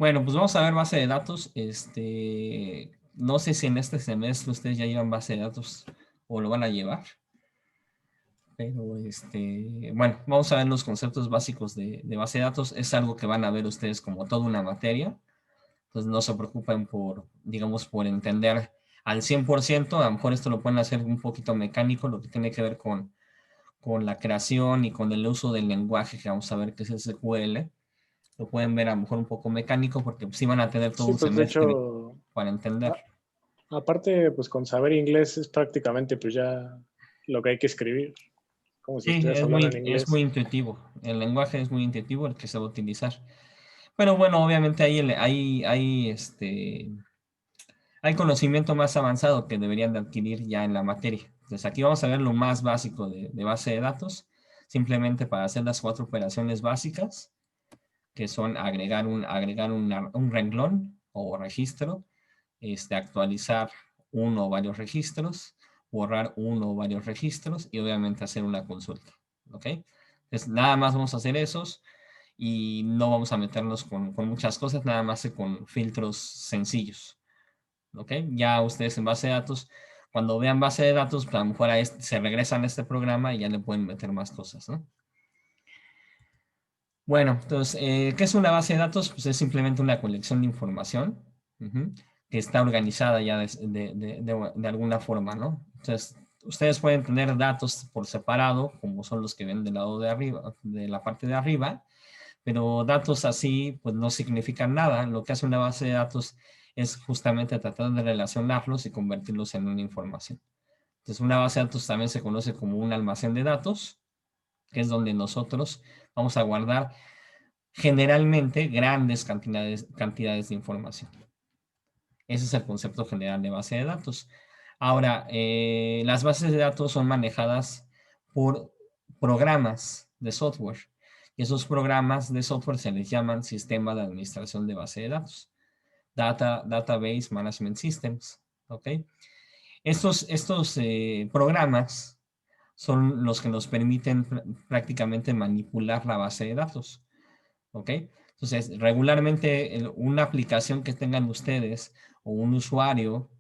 Bueno, pues vamos a ver base de datos. No sé si en este semestre ustedes ya llevan base de datos o lo van a llevar, pero bueno, vamos a ver los conceptos básicos de base de datos. Es algo que van a ver ustedes como toda una materia. Entonces no se preocupen por, digamos, por entender al 100%. A lo mejor esto lo pueden hacer un poquito mecánico, lo que tiene que ver con la creación y con el uso del lenguaje que vamos a ver que es SQL. Lo pueden ver a lo mejor un poco mecánico porque sí van a tener todo Sí, un pues de semestre hecho, para entender. a- aparte, pues con saber inglés es prácticamente pues ya lo que hay que escribir, como si Sí, estuvieras hablando en es muy inglés. intuitivo. El lenguaje es muy intuitivo el que se va a utilizar. Pero bueno, obviamente hay conocimiento más avanzado que deberían de adquirir ya en la materia. Entonces aquí vamos a ver lo más básico de base de datos, simplemente para hacer las 4 operaciones básicas, que son un renglón o registro, actualizar uno o varios registros, borrar uno o varios registros y obviamente hacer una consulta. ¿Ok? Entonces nada más vamos a hacer esos y no vamos a meternos con muchas cosas, nada más con filtros sencillos. ¿Ok? Ya ustedes en base de datos, cuando vean base de datos, pues a lo mejor se regresan a este programa y ya le pueden meter más cosas, ¿no? Bueno, entonces, ¿qué es una base de datos? Pues es simplemente una colección de información ujú, que está organizada ya de alguna forma, ¿no? Entonces, ustedes pueden tener datos por separado, como son los que ven del lado de arriba, de la parte de arriba, pero datos así, pues no significan nada. Lo que hace una base de datos es justamente tratar de relacionarlos y convertirlos en una información. Entonces, una base de datos también se conoce como un almacén de datos, que es donde nosotros vamos a guardar generalmente grandes cantidades de información. Ese es el concepto general de base de datos. Ahora, las bases de datos son manejadas por programas de software. Y esos programas de software se les llaman sistema de administración de base de datos. Database Management Systems. ¿Ok? Estos programas son los que nos permiten prácticamente manipular la base de datos. ¿Ok? Entonces, regularmente una aplicación que tengan ustedes o un usuario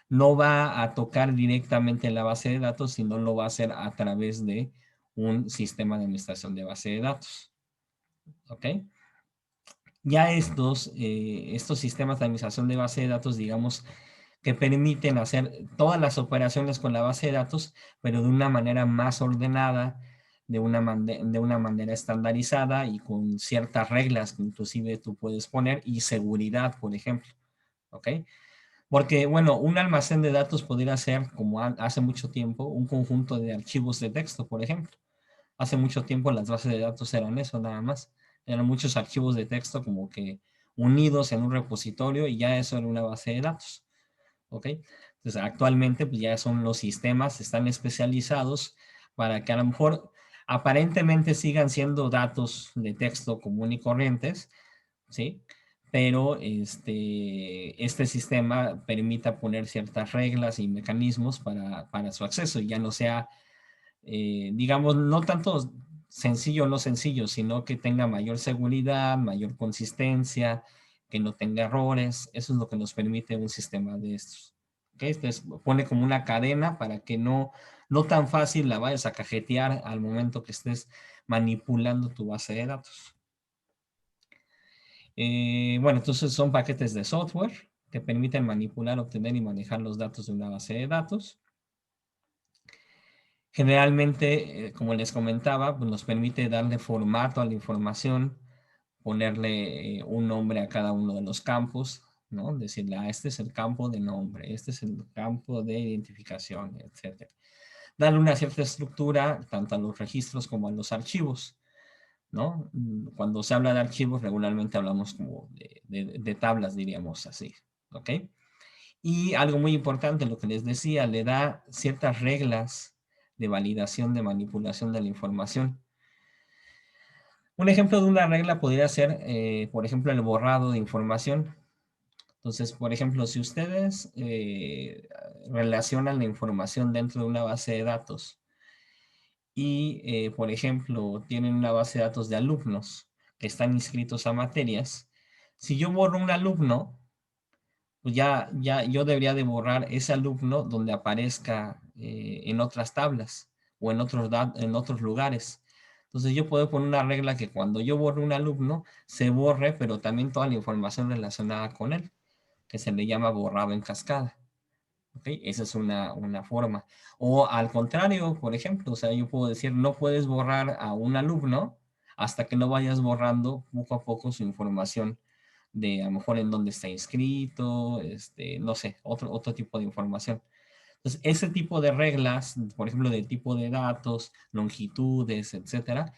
no va a tocar directamente la base de datos, sino lo va a hacer a través de un sistema de administración de base de datos. ¿Ok? Ya estos sistemas de administración de base de datos, digamos, que permiten hacer todas las operaciones con la base de datos, pero de una manera más ordenada, de una manera estandarizada y con ciertas reglas que inclusive tú puedes poner y seguridad, por ejemplo. ¿Ok? Porque, bueno, un almacén de datos podría ser, como hace mucho tiempo, un conjunto de archivos de texto, por ejemplo. Hace mucho tiempo las bases de datos eran eso nada más. Eran muchos archivos de texto como que unidos en un repositorio y ya eso era una base de datos. ¿Ok? Entonces actualmente pues ya son los sistemas, están especializados para que a lo mejor aparentemente sigan siendo datos de texto común y corrientes, ¿sí? Pero este sistema permita poner ciertas reglas y mecanismos para su acceso y ya no sea digamos, no tanto sencillo o no sencillo, sino que tenga mayor seguridad, mayor consistencia, que no tenga errores. Eso es lo que nos permite un sistema de estos. ¿Okay? Entonces pone como una cadena para que no tan fácil la vayas a cajetear al momento que estés manipulando tu base de datos. Bueno, entonces son paquetes de software que permiten manipular, obtener y manejar los datos de una base de datos. Generalmente, como les comentaba, pues nos permite darle formato a la información, ponerle un nombre a cada uno de los campos, ¿no? Decirle, este es el campo de nombre, este es el campo de identificación, etcétera. Darle una cierta estructura tanto a los registros como a los archivos, ¿no? Cuando se habla de archivos, regularmente hablamos como de tablas, diríamos así, ¿ok? Y algo muy importante, lo que les decía, le da ciertas reglas de validación, de manipulación de la información. Un ejemplo de una regla podría ser, por ejemplo, el borrado de información. Entonces, por ejemplo, si ustedes relacionan la información dentro de una base de datos y, por ejemplo, tienen una base de datos de alumnos que están inscritos a materias, Si yo borro un alumno, pues ya yo debería de borrar ese alumno donde aparezca en otras tablas o en otros lugares. Entonces yo puedo poner una regla que cuando yo borro un alumno, se borre, pero también toda la información relacionada con él, que se le llama borrado en cascada. ¿Ok? Esa es una forma. O al contrario, por ejemplo, o sea, yo puedo decir, no puedes borrar a un alumno hasta que no vayas borrando poco a poco su información de a lo mejor en dónde está inscrito, no sé, otro tipo de información. Entonces, ese tipo de reglas, por ejemplo, de tipo de datos, longitudes, etcétera,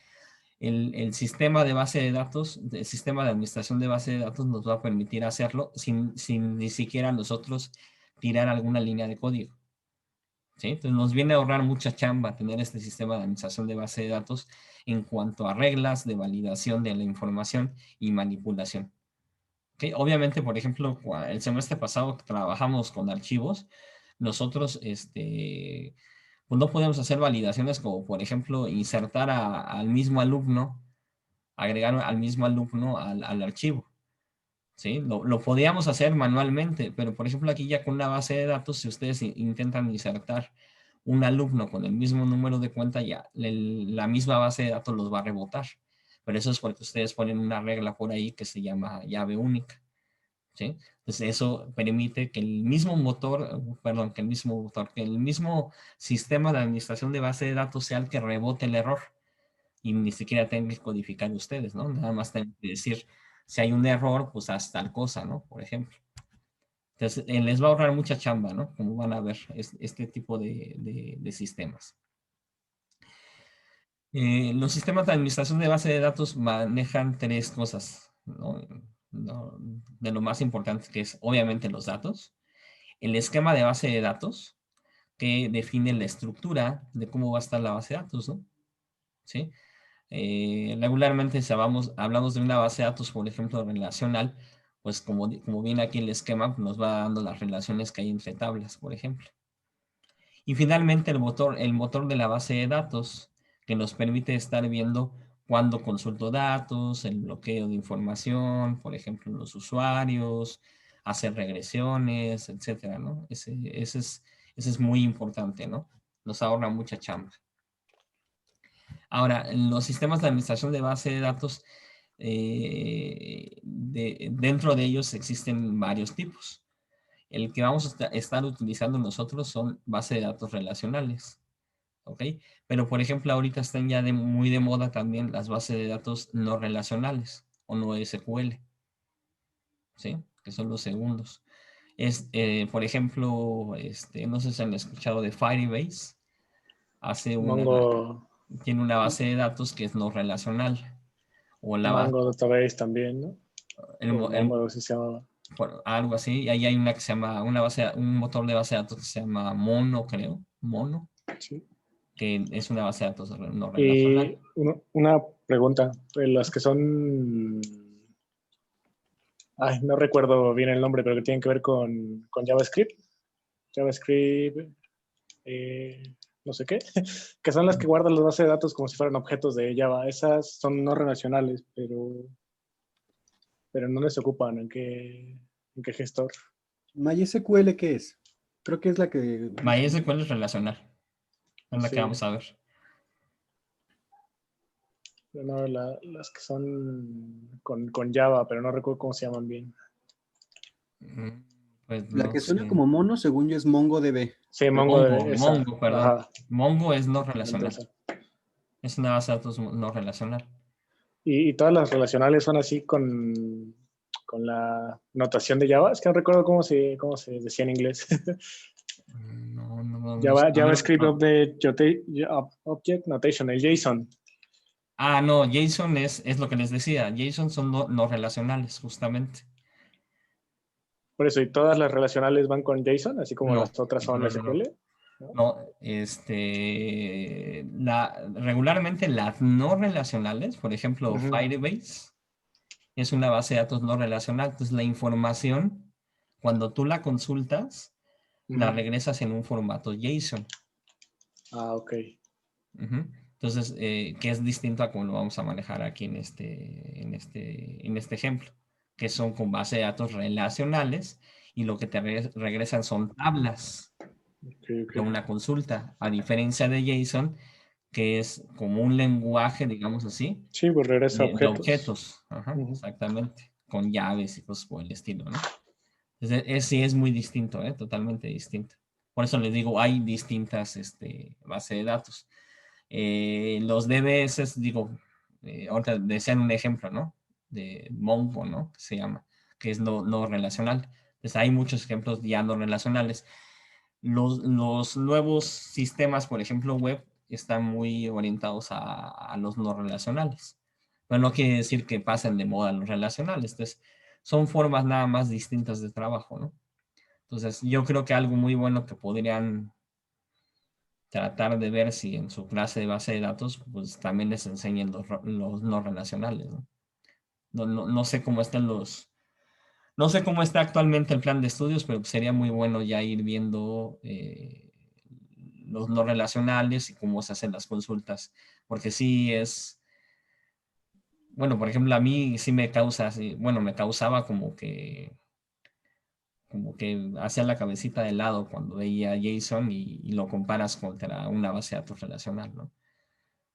el sistema de base de datos, el sistema de administración de base de datos nos va a permitir hacerlo sin ni siquiera nosotros tirar alguna línea de código. ¿Sí? Entonces nos viene a ahorrar mucha chamba tener este sistema de administración de base de datos en cuanto a reglas de validación de la información y manipulación. ¿Ok? Obviamente, por ejemplo, el semestre pasado que trabajamos con archivos, nosotros pues no podemos hacer validaciones como, por ejemplo, insertar al mismo alumno, agregar al mismo alumno al archivo. ¿Sí? Lo podíamos hacer manualmente, pero por ejemplo aquí ya con una base de datos, si ustedes intentan insertar un alumno con el mismo número de cuenta, ya la misma base de datos los va a rebotar. Pero eso es porque ustedes ponen una regla por ahí que se llama llave única. ¿Sí? Entonces eso permite que el mismo motor, perdón, que el mismo sistema de administración de base de datos sea el que rebote el error y ni siquiera tengan que codificar ustedes, ¿no? Nada más tienen que decir, si hay un error, pues haz tal cosa, ¿no? Por ejemplo. Entonces, les va a ahorrar mucha chamba, ¿no? Como van a ver este tipo de sistemas. Los sistemas de administración de base de datos manejan tres cosas, ¿no? De lo más importante, que es obviamente los datos, el esquema de base de datos, que define la estructura de cómo va a estar la base de datos, ¿no? ¿Sí? Regularmente si hablamos de una base de datos, por ejemplo, relacional, pues como viene aquí el esquema, pues nos va dando las relaciones que hay entre tablas, por ejemplo. Y finalmente el motor de la base de datos, que nos permite estar viendo cuándo consulto datos, el bloqueo de información, por ejemplo, los usuarios, hacer regresiones, etcétera, ¿no? Ese es muy importante, ¿no? Nos ahorra mucha chamba. Ahora, en los sistemas de administración de base de datos, dentro de ellos existen varios tipos. El que vamos a estar utilizando nosotros son bases de datos relacionales, ¿ok? Pero, por ejemplo, ahorita están ya muy de moda también las bases de datos no relacionales o no SQL, ¿sí? Que son los segundos. Por ejemplo, no sé si han escuchado de Firebase, hace Mongo, tiene una base de datos que es no relacional. O la base, Mongo Database también, ¿no? el, O mo- el- Mongo, algo así se llamaba. algo así. Y ahí hay una que se llama, un motor de base de datos que se llama Mono, creo. Mono, Sí. que es una base de datos no relacional. Y una pregunta, las que son, ay, no recuerdo bien el nombre, pero que tienen que ver con JavaScript. JavaScript, eh, no sé qué, que son las que guardan las bases de datos como si fueran objetos de Java. Esas son no relacionales, pero no les ocupan en qué gestor. MySQL, ¿qué es? Creo que es la que... MySQL es relacional. Es la que Sí, vamos a ver. pero no, las que son con Java, pero no recuerdo cómo se llaman bien. Mm, Pues La no que suena sé. como mono, según yo, es MongoDB. Sí, Mongo, esa. Mongo, perdón. Ajá, Mongo es no exactamente relacional. esa. Es una base de datos no relacional. Y todas las relacionales son así con la notación de Java. Es que no recuerdo cómo se decía en inglés. No, no, no. A ver, JavaScript Object Notation, el JSON. no, JSON es lo que les decía. JSON son no relacionales, justamente. Por eso, y todas las relacionales van con JSON, así como No, las otras no, son no, no, no. SQL. ¿No? No, regularmente las no relacionales, por ejemplo, Ujú. Firebase, es una base de datos no relacional. Entonces, la información, cuando tú la consultas, la Ujú. regresas en un formato JSON. Ah, ok. Ujú. Entonces, que es distinto a cómo lo vamos a manejar aquí en este ejemplo. que son con base de datos relacionales, y lo que te regresan son tablas de una consulta, a diferencia de JSON, que es como un lenguaje, digamos así, Sí, pues regresa de objetos. objetos. Ajá, exactamente, con llaves y cosas por el estilo, ¿no? Entonces, sí es muy distinto, totalmente distinto. Por eso les digo, hay distintas bases de datos. Los DBS, digo, ahorita decían un ejemplo, ¿no? De Mongo, ¿no? Que se llama, que es no relacional. Entonces, hay muchos ejemplos ya no relacionales. Los nuevos sistemas, por ejemplo, web, están muy orientados a los no relacionales. Pero no quiere decir que pasen de moda los relacionales. Entonces, son formas nada más distintas de trabajo, ¿no? Entonces, yo creo que algo muy bueno que podrían tratar de ver si en su clase de base de datos, pues también les enseñen los no relacionales, ¿no? No sé cómo están no sé cómo está actualmente el plan de estudios, pero sería muy bueno ya ir viendo los no relacionales y cómo se hacen las consultas, porque sí es, bueno, por ejemplo, a mí sí me causa, bueno, me causaba como que hacía la cabecita de lado cuando veía a JSON y lo comparas contra una base de datos relacional, ¿no?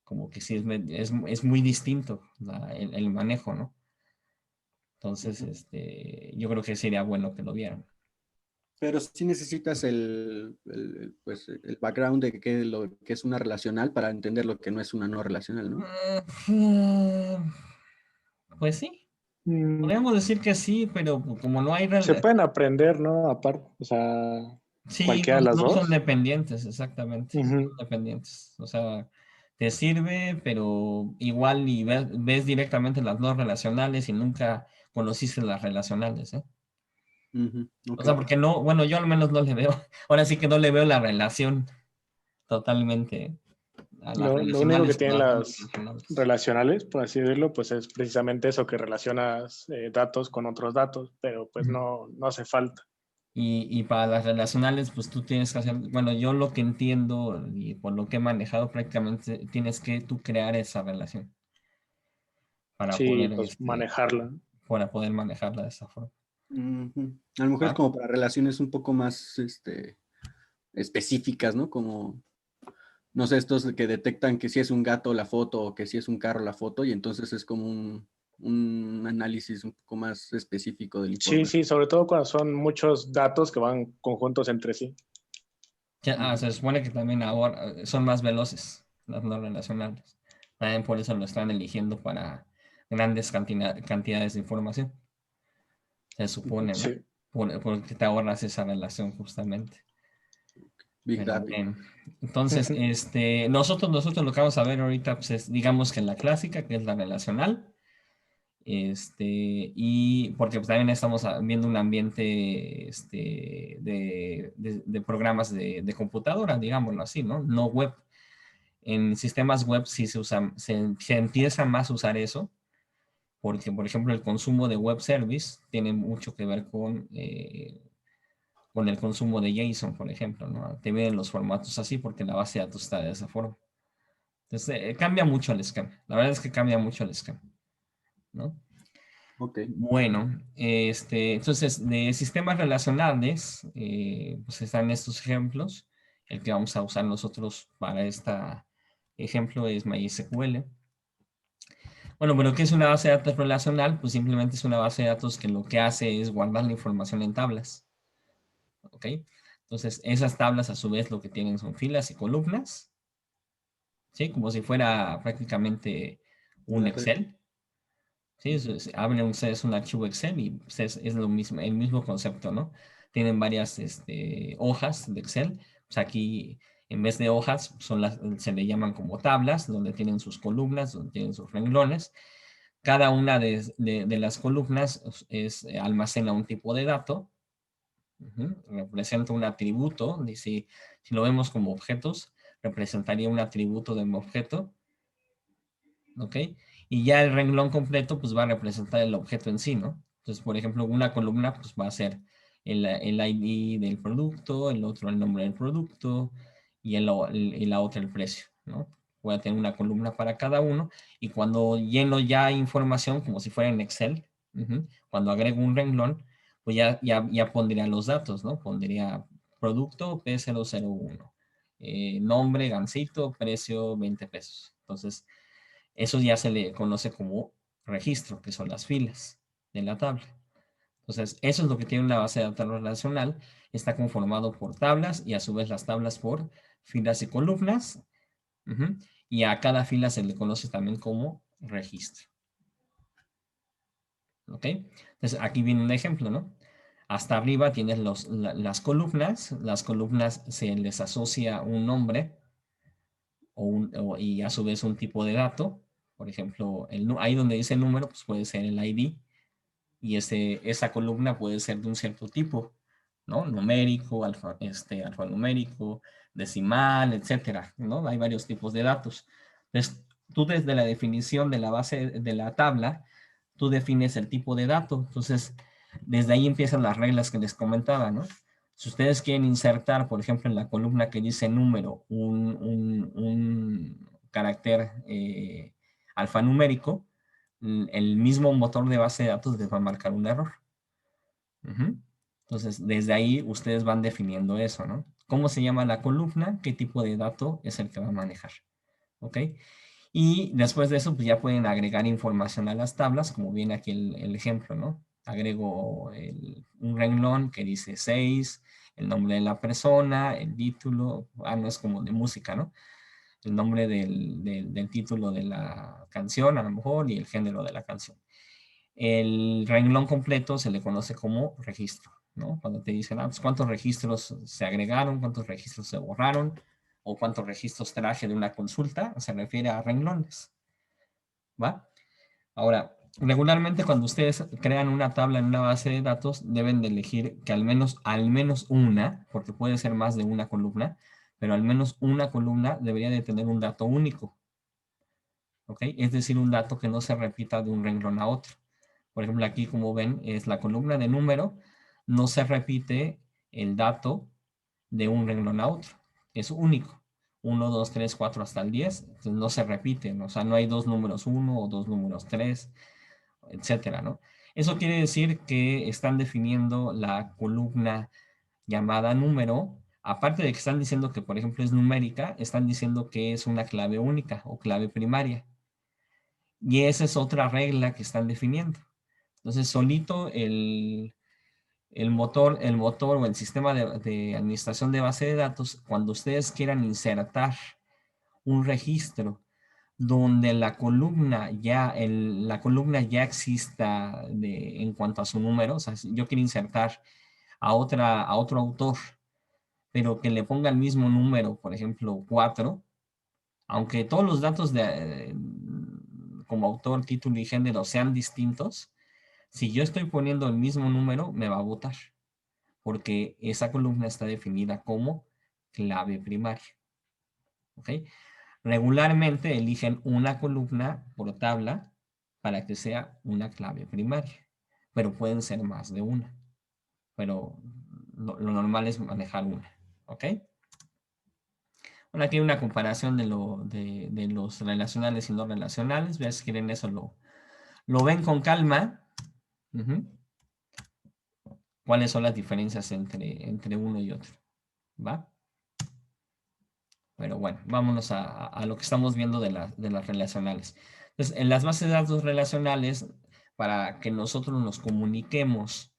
Como que sí es muy distinto el manejo, ¿no? Entonces, yo creo que sería bueno que lo vieran. Pero sí necesitas pues, el background de lo que es una relacional para entender lo que no es una no relacional, ¿no? Pues sí, Mm, podríamos decir que sí, pero como no hay... se pueden aprender, ¿no? Aparte, o sea, Sí, cualquiera de las no son dos. dependientes, exactamente. No son Ujú. dependientes. O sea, te sirve, pero igual y ves directamente las no relacionales y nunca conociste las relacionales, ¿eh? Ujú, O ok. sea, porque no, bueno, yo al menos no le veo, ahora sí que no le veo la relación totalmente a las Lo único que relacionales con tienen las no las relacionales. relacionales, por así decirlo, pues es precisamente eso, que relacionas datos con otros datos, pero pues Ujú. no hace falta. Y para las relacionales, pues tú tienes que hacer, bueno, yo lo que entiendo y por lo que he manejado prácticamente, tienes que tú crear esa relación para Sí, poder, pues manejarla. para poder manejarla de esa forma. Ujú. A lo mejor es ¿Va? como para relaciones un poco más específicas, ¿no? Como, no sé, estos que detectan que si es un gato la foto o que si es un carro la foto, y entonces es como un análisis un poco más específico de la Sí, información. sí, sobre todo cuando son muchos datos que van conjuntos entre sí. Ujú. Se supone que también ahora son más veloces las no relacionales. También por eso lo están eligiendo para grandes cantidades de información. Se supone, ¿no? Sí. Porque te ahorras esa relación justamente. Big Pero Data. bueno, entonces, nosotros lo que vamos a ver ahorita, pues es, digamos que la clásica, que es la relacional, y porque pues, también estamos viendo un ambiente de programas de computadora, digámoslo así, ¿no? No web. En sistemas web sí se empieza más a usar eso, porque, por ejemplo, el consumo de web service tiene mucho que ver con el consumo de JSON, por ejemplo, ¿no? Te vienen los formatos así porque la base de datos está de esa forma. Entonces, cambia mucho el esquema. La verdad es que cambia mucho el esquema, ¿no? Ok. Bueno, entonces, de sistemas relacionales, pues están estos ejemplos. El que vamos a usar nosotros para este ejemplo es MySQL. Bueno, pero ¿qué es una base de datos relacional? Pues simplemente es una base de datos que lo que hace es guardar la información en tablas, ¿ok? Entonces, esas tablas a su vez lo que tienen son filas y columnas, ¿sí? Como si fuera prácticamente un La red. Excel, ¿sí? Abre es un archivo Excel y pues, es lo mismo, el mismo concepto, ¿no? Tienen varias hojas de Excel. Pues aquí, en vez de hojas, se le llaman como tablas, donde tienen sus columnas, donde tienen sus renglones. Cada una de las columnas almacena un tipo de dato, representa un atributo, y si lo vemos como objetos, representaría un atributo de un objeto, ¿ok? Y ya el renglón completo, pues va a representar el objeto en sí, ¿no? Entonces, por ejemplo, una columna, pues va a ser el ID del producto, el otro el nombre del producto y la otra el precio, ¿no? Voy a tener una columna para cada uno y cuando lleno ya información, como si fuera en Excel, Cuando agrego un renglón, pues ya pondría los datos, ¿no? Pondría producto P001, nombre Gansito, precio 20 pesos. Entonces, eso ya se le conoce como registro, que son las filas de la tabla. Entonces, eso es lo que tiene una base de datos relacional. Está conformado por tablas y a su vez las tablas por filas y columnas. Y a cada fila se le conoce también como registro. ¿Ok? Entonces, aquí viene un ejemplo, ¿no? Hasta arriba tienes las columnas. Las columnas se les asocia un nombre y a su vez un tipo de dato. Por ejemplo, ahí donde dice el número, pues puede ser el ID. Y esa columna puede ser de un cierto tipo, ¿no? Numérico, alfanumérico, decimal, etcétera, ¿no? Hay varios tipos de datos. Entonces, tú desde la definición de la base de la tabla, tú defines el tipo de dato. Entonces, desde ahí empiezan las reglas que les comentaba, ¿no? Si ustedes quieren insertar, por ejemplo, en la columna que dice número, un carácter alfanumérico, el mismo motor de base de datos les va a marcar un error. Entonces, desde ahí ustedes van definiendo eso, ¿no? ¿Cómo se llama la columna? ¿Qué tipo de dato es el que va a manejar? ¿Ok? Y después de eso, pues ya pueden agregar información a las tablas, como viene aquí el ejemplo, ¿no? Agrego un renglón que dice 6, el nombre de la persona, el título, no es como de música, ¿no? El nombre del título de la canción, a lo mejor, y el género de la canción. El renglón completo se le conoce como registro, ¿no? Cuando te dicen, pues, ¿cuántos registros se agregaron? ¿Cuántos registros se borraron? ¿O cuántos registros traje de una consulta? Se refiere a renglones, ¿va? Ahora, regularmente cuando ustedes crean una tabla en una base de datos, deben de elegir que al menos una, porque puede ser más de una columna, pero al menos una columna debería de tener un dato único, ¿ok? Es decir, un dato que no se repita de un renglón a otro. Por ejemplo, aquí como ven, es la columna de número, no se repite el dato de un renglón a otro. Es único. 1, 2, 3, 4 hasta el 10. Entonces no se repiten. O sea, no hay dos números 1 o dos números 3, etcétera, ¿no? Eso quiere decir que están definiendo la columna llamada número. Aparte de que están diciendo que, por ejemplo, es numérica, están diciendo que es una clave única o clave primaria. Y esa es otra regla que están definiendo. Entonces, solito el motor o el sistema de administración de base de datos, cuando ustedes quieran insertar un registro donde la columna ya exista en cuanto a su número, o sea, si yo quiero insertar a otro autor, pero que le ponga el mismo número, por ejemplo, 4, aunque todos los datos como autor, título y género sean distintos, si yo estoy poniendo el mismo número, me va a votar, porque esa columna está definida como clave primaria. ¿Ok? Regularmente eligen una columna por tabla para que sea una clave primaria, pero pueden ser más de una. Pero lo normal es manejar una. ¿Ok? Bueno, aquí hay una comparación de los relacionales y no relacionales. Vean si quieren eso lo ven con calma. ¿Cuáles son las diferencias entre uno y otro? ¿Va? Pero bueno, vámonos a lo que estamos viendo de las relacionales. Entonces, en las bases de datos relacionales, para que nosotros nos comuniquemos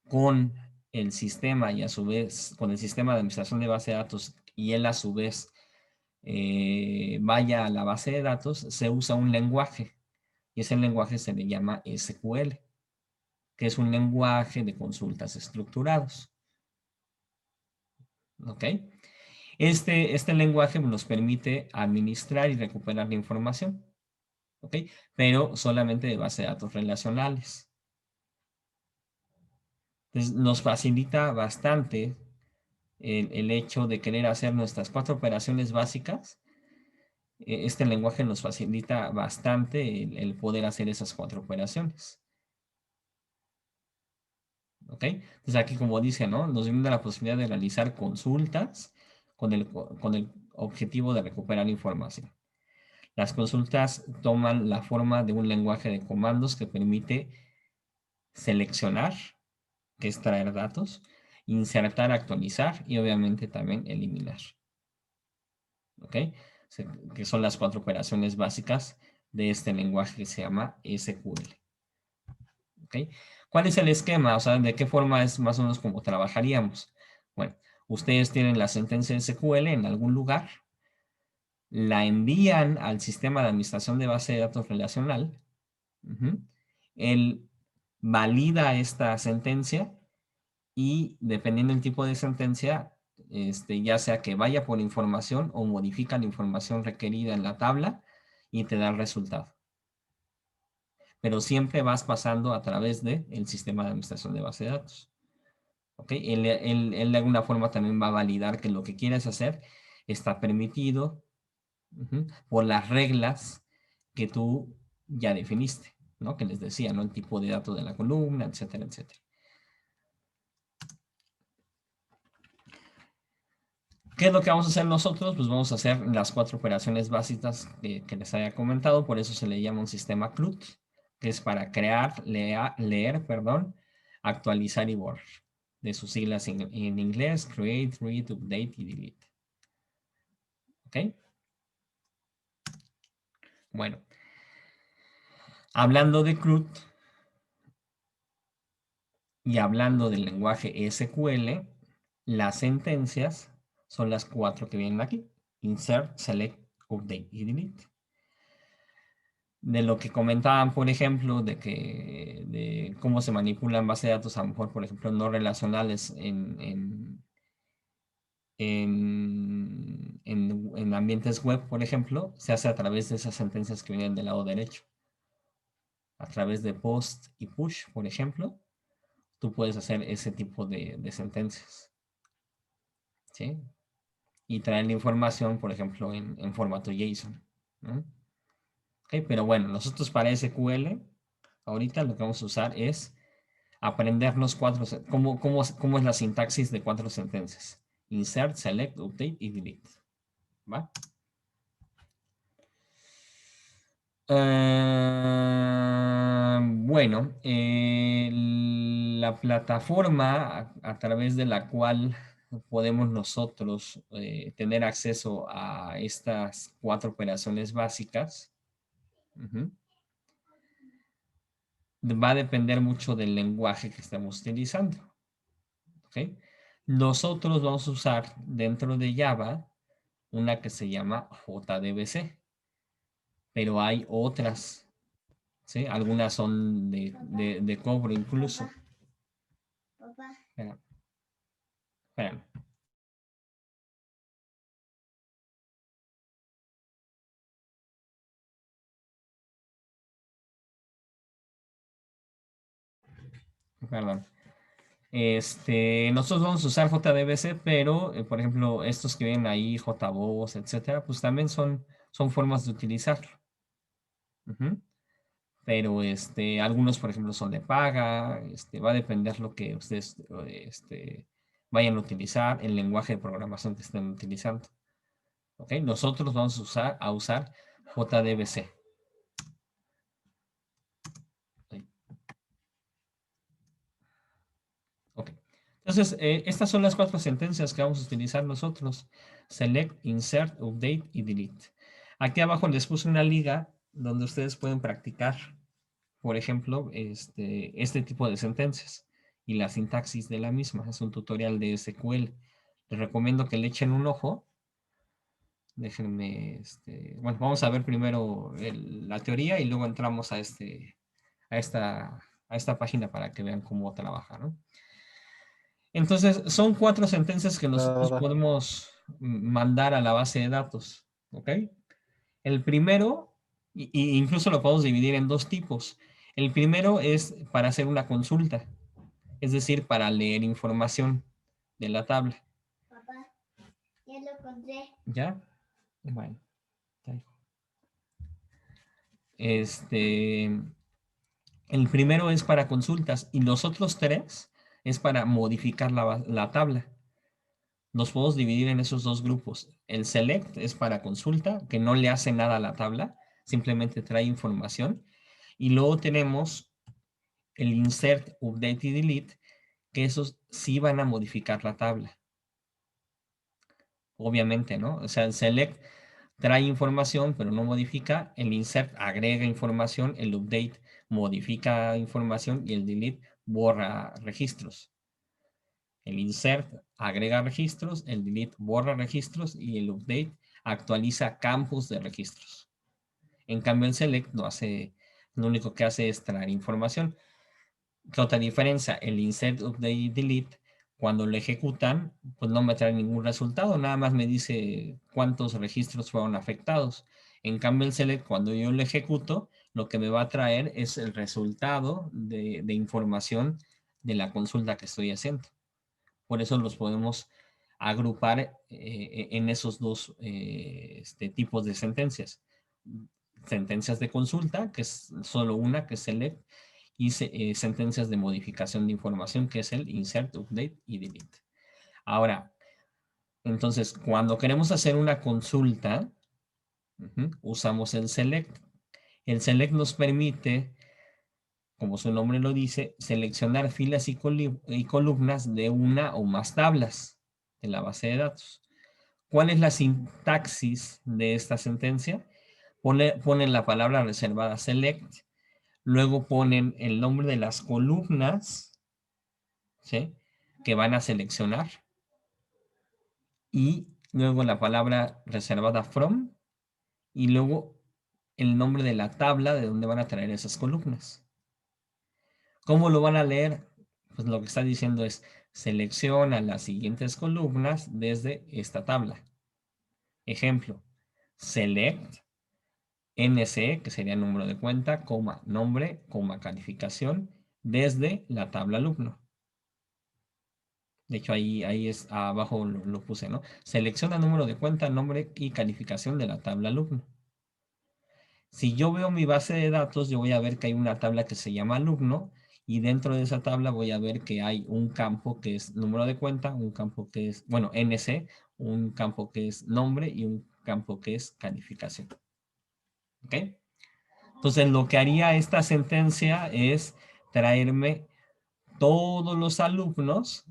con el sistema y a su vez con el sistema de administración de base de datos y él a su vez vaya a la base de datos, se usa un lenguaje y ese lenguaje se le llama SQL, que es un lenguaje de consultas estructurados. ¿Ok? Este lenguaje nos permite administrar y recuperar la información, ¿ok? Pero solamente de base de datos relacionales. Entonces, nos facilita bastante el hecho de querer hacer nuestras 4 operaciones básicas. Este lenguaje nos facilita bastante el poder hacer esas 4 operaciones. ¿Ok? Entonces aquí como dice, ¿no? Nos brinda la posibilidad de realizar consultas con el objetivo de recuperar información. Las consultas toman la forma de un lenguaje de comandos que permite seleccionar, que es traer datos, insertar, actualizar y obviamente también eliminar. ¿Ok? Que son las 4 operaciones básicas de este lenguaje que se llama SQL. ¿Ok? ¿Cuál es el esquema? O sea, ¿de qué forma es más o menos como trabajaríamos? Bueno, ustedes tienen la sentencia SQL en algún lugar, la envían al sistema de administración de base de datos relacional. Él valida esta sentencia y dependiendo del tipo de sentencia, ya sea que vaya por información o modifica la información requerida en la tabla y te da el resultado. Pero siempre vas pasando a través del sistema de administración de base de datos. ¿Ok? Él de alguna forma también va a validar que lo que quieres hacer está permitido por las reglas que tú ya definiste, ¿no? Que les decía, ¿no? El tipo de datos de la columna, etcétera, etcétera. ¿Qué es lo que vamos a hacer nosotros? Pues vamos a hacer las 4 operaciones básicas que les había comentado, por eso se le llama un sistema CRUD, que es para crear, leer, actualizar y borrar. De sus siglas en inglés, create, read, update y delete. ¿Ok? Bueno, hablando de CRUD y hablando del lenguaje SQL, las sentencias son las 4 que vienen aquí. Insert, select, update y delete. De lo que comentaban, por ejemplo, de cómo se manipulan bases de datos, a lo mejor, por ejemplo, no relacionales en ambientes web, por ejemplo, se hace a través de esas sentencias que vienen del lado derecho. A través de post y push, por ejemplo, tú puedes hacer ese tipo de sentencias. ¿Sí? Y traer la información, por ejemplo, en formato JSON. ¿No? Okay, pero bueno, nosotros para SQL, ahorita lo que vamos a usar es aprendernos cómo es la sintaxis de 4 sentencias. Insert, select, update y delete. ¿Va? Bueno, la plataforma a través de la cual podemos nosotros tener acceso a estas 4 operaciones básicas va a depender mucho del lenguaje que estemos utilizando. ¿Okay? Nosotros vamos a usar dentro de Java una que se llama JDBC, pero hay otras, ¿sí? Algunas son de cobro incluso. Papá. Espera. Perdón. Nosotros vamos a usar JDBC, pero, por ejemplo, estos que ven ahí, JBoss, etcétera, pues también son formas de utilizarlo. Pero, algunos, por ejemplo, son de paga, va a depender lo que ustedes, vayan a utilizar, el lenguaje de programación que estén utilizando. ¿Ok? Nosotros vamos a usar JDBC. Ok. Entonces, estas son las 4 sentencias que vamos a utilizar nosotros. Select, insert, update y delete. Aquí abajo les puse una liga donde ustedes pueden practicar, por ejemplo, este tipo de sentencias y la sintaxis de la misma. Es un tutorial de SQL. Les recomiendo que le echen un ojo. Déjenme, bueno, vamos a ver primero la teoría y luego entramos a esta página para que vean cómo trabaja, ¿no? Entonces, son 4 sentencias que nosotros podemos mandar a la base de datos, ¿ok? El primero, y incluso lo podemos dividir en 2 tipos. El primero es para hacer una consulta, es decir, para leer información de la tabla. Papá, ya lo encontré. ¿Ya? Bueno. El primero es para consultas y los otros 3 es para modificar la tabla. Los podemos dividir en esos 2 grupos. El select es para consulta, que no le hace nada a la tabla, simplemente trae información. Y luego tenemos el insert, update y delete, que esos sí van a modificar la tabla. Obviamente, ¿no? O sea, el select trae información, pero no modifica. El insert agrega información, el update modifica información y el delete borra registros. El insert agrega registros, el delete borra registros y el update actualiza campos de registros. En cambio, el select no hace, lo único que hace es traer información. ¿Qué otra diferencia? El insert, update y delete, cuando lo ejecutan, pues no me trae ningún resultado, nada más me dice cuántos registros fueron afectados. En cambio, el select, cuando yo lo ejecuto, lo que me va a traer es el resultado de información de la consulta que estoy haciendo. Por eso los podemos agrupar en esos dos tipos de sentencias. Sentencias de consulta, que es solo una, que es select, y sentencias de modificación de información, que es el insert, update y delete. Ahora, entonces, cuando queremos hacer una consulta, usamos el select. El select nos permite, como su nombre lo dice, seleccionar filas y columnas de una o más tablas de la base de datos. ¿Cuál es la sintaxis de esta sentencia? Ponen la palabra reservada select, luego ponen el nombre de las columnas, ¿sí?, que van a seleccionar, y luego la palabra reservada from, y luego el nombre de la tabla de donde van a traer esas columnas. ¿Cómo lo van a leer? Pues lo que está diciendo es, selecciona las siguientes columnas desde esta tabla. Ejemplo, select NC, que sería número de cuenta, coma, nombre, coma, calificación, desde la tabla alumno. De hecho, ahí es abajo lo puse, ¿no? Selecciona número de cuenta, nombre y calificación de la tabla alumno. Si yo veo mi base de datos, yo voy a ver que hay una tabla que se llama alumno, y dentro de esa tabla voy a ver que hay un campo que es número de cuenta, un campo que es, bueno, NC, un campo que es nombre y un campo que es calificación. ¿Ok? Entonces, lo que haría esta sentencia es traerme todos los alumnos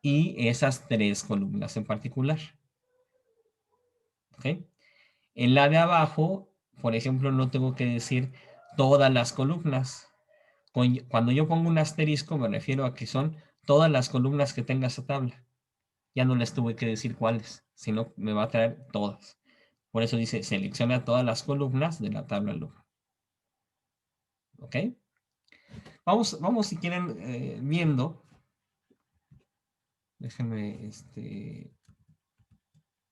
y esas tres columnas en particular. ¿Ok? En la de abajo, por ejemplo, no tengo que decir todas las columnas. Cuando yo pongo un asterisco, me refiero a que son todas las columnas que tenga esa tabla. Ya no les tuve que decir cuáles, sino me va a traer todas. Por eso dice, selecciona todas las columnas de la tabla alumno. ¿Ok? Vamos si quieren viendo. Déjenme,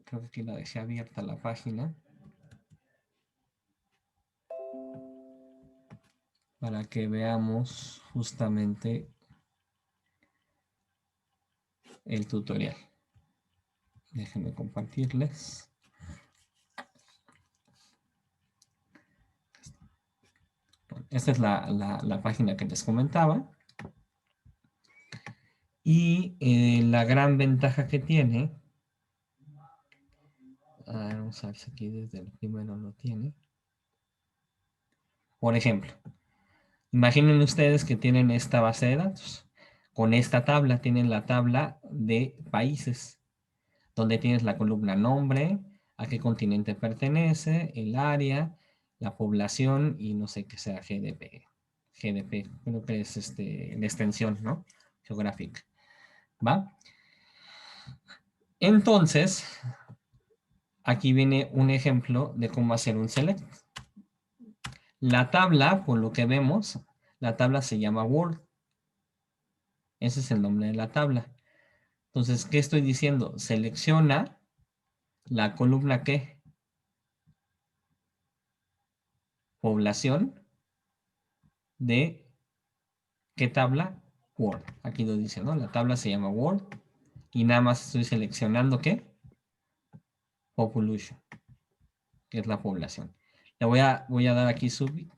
creo que aquí la dejé abierta la página. Para que veamos justamente el tutorial. Déjenme compartirles. Esta es la página que les comentaba. Y la gran ventaja que tiene, vamos a ver si aquí desde el primero lo tiene. Por ejemplo, imaginen ustedes que tienen esta base de datos. Con esta tabla tienen la tabla de países, donde tienes la columna nombre, a qué continente pertenece, el área, la población y no sé qué sea GDP. GDP, creo que es la extensión, ¿no?, geográfica. ¿Va? Entonces, aquí viene un ejemplo de cómo hacer un select. La tabla, por lo que vemos, la tabla se llama Word. Ese es el nombre de la tabla. Entonces, ¿qué estoy diciendo? Selecciona la columna ¿qué? Población de ¿qué tabla? Word. Aquí lo dice, ¿no? La tabla se llama Word y nada más estoy seleccionando ¿qué? Population, que es la población. Le voy a dar aquí submit.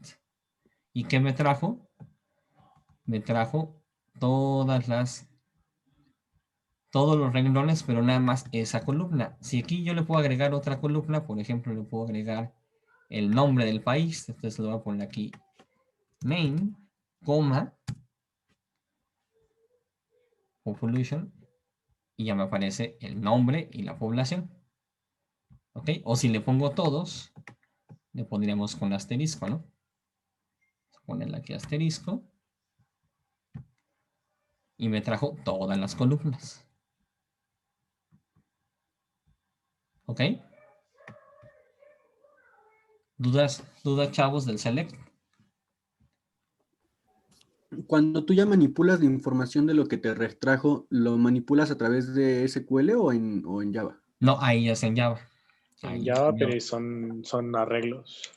¿Y qué me trajo? Me trajo todos los renglones, pero nada más esa columna. Si aquí yo le puedo agregar otra columna, por ejemplo, le puedo agregar el nombre del país, entonces lo voy a poner aquí name, coma, population, y ya me aparece el nombre y la población. ¿Ok? O si le pongo todos, le pondríamos con asterisco, ¿no? Vamos a ponerle aquí asterisco. Y me trajo todas las columnas. ¿Ok? ¿Dudas, chavos, del select? Cuando tú ya manipulas la información de lo que te retrajo, ¿lo manipulas a través de SQL o en Java? No, ahí ya es en Java. En Ahí Java, en pero Java. son arreglos.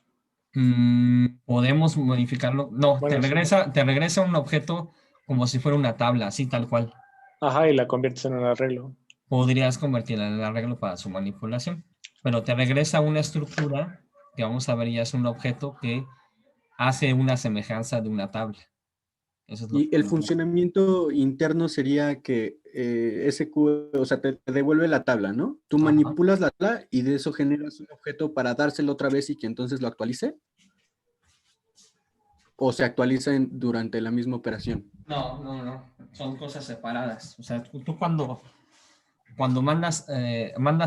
Podemos modificarlo. No, Bueno, sí. te regresa un objeto como si fuera una tabla, así tal cual. Ajá, y la conviertes en un arreglo. Podrías convertirla en el arreglo para su manipulación. Pero te regresa una estructura que vamos a ver ya es un objeto que hace una semejanza de una tabla. Eso es lo que Y el funcionamiento interno sería que SQL, o sea, te devuelve la tabla, ¿no? Tú Ajá. manipulas la tabla y de eso generas un objeto para dárselo otra vez y que entonces lo actualice. ¿O se actualiza durante la misma operación? No. Son cosas separadas. O sea, tú cuando mandas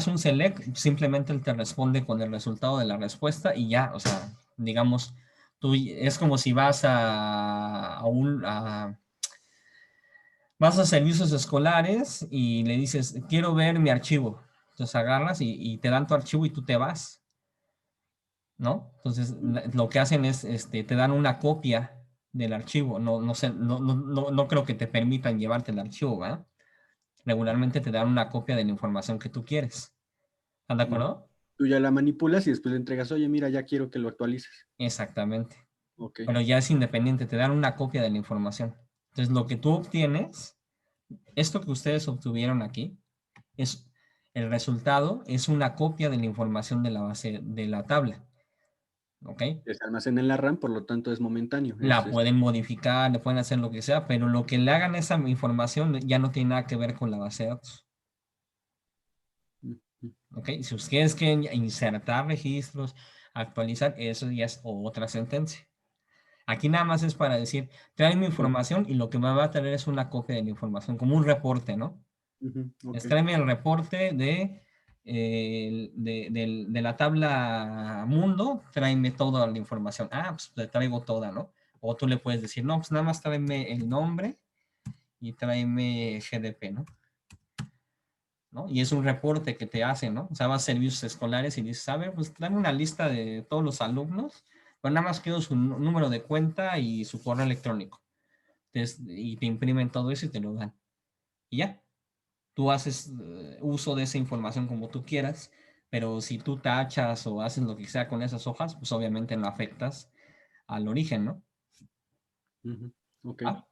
un select, simplemente él te responde con el resultado de la respuesta y ya, o sea, digamos, es como si vas vas a servicios escolares y le dices, quiero ver mi archivo. Entonces agarras y te dan tu archivo y tú te vas, ¿no? Entonces lo que hacen es, te dan una copia del archivo. No sé, no creo que te permitan llevarte el archivo, ¿verdad? Regularmente te dan una copia de la información que tú quieres. ¿Están de acuerdo? Tú ya la manipulas y después le entregas, oye, mira, ya quiero que lo actualices. Exactamente. Ok. Pero ya es independiente, te dan una copia de la información. Entonces, lo que tú obtienes, esto que ustedes obtuvieron aquí, es el resultado, es una copia de la información de la base de la tabla. ¿Ok? Se almacena en la RAM, por lo tanto es momentáneo. La pueden modificar, le pueden hacer lo que sea, pero lo que le hagan a esa información ya no tiene nada que ver con la base de datos. ¿Ok? Si ustedes quieren insertar registros, actualizar, eso ya es otra sentencia. Aquí nada más es para decir, trae mi información y lo que me va a traer es una copia de la información, como un reporte, ¿no? Tráeme el reporte de la tabla mundo, tráeme toda la información. Ah, pues le traigo toda, ¿no? O tú le puedes decir, no, pues nada más tráeme el nombre y tráeme GDP, ¿no? Y es un reporte que te hacen, ¿no? O sea, vas a servicios escolares y dices, a ver, pues dame una lista de todos los alumnos, pero nada más quiero su número de cuenta y su correo electrónico. Entonces, y te imprimen todo eso y te lo dan. Y ya, tú haces uso de esa información como tú quieras, pero si tú tachas o haces lo que sea con esas hojas, pues obviamente no afectas al origen, ¿no? Ok. ¿Ah?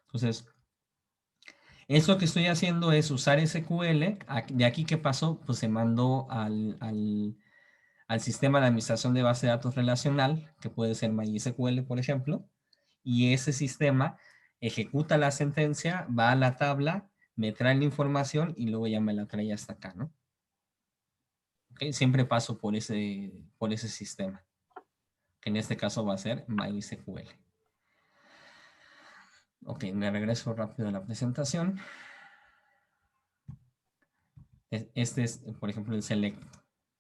Entonces, eso que estoy haciendo es usar SQL. De aquí, ¿qué pasó? Pues se mandó al sistema de administración de base de datos relacional, que puede ser MySQL, por ejemplo, y ese sistema ejecuta la sentencia, va a la tabla, me trae la información y luego ya me la trae hasta acá, ¿no? ¿Okay? Siempre paso por ese sistema, que en este caso va a ser MySQL. Ok, me regreso rápido a la presentación. Este es, por ejemplo, el select.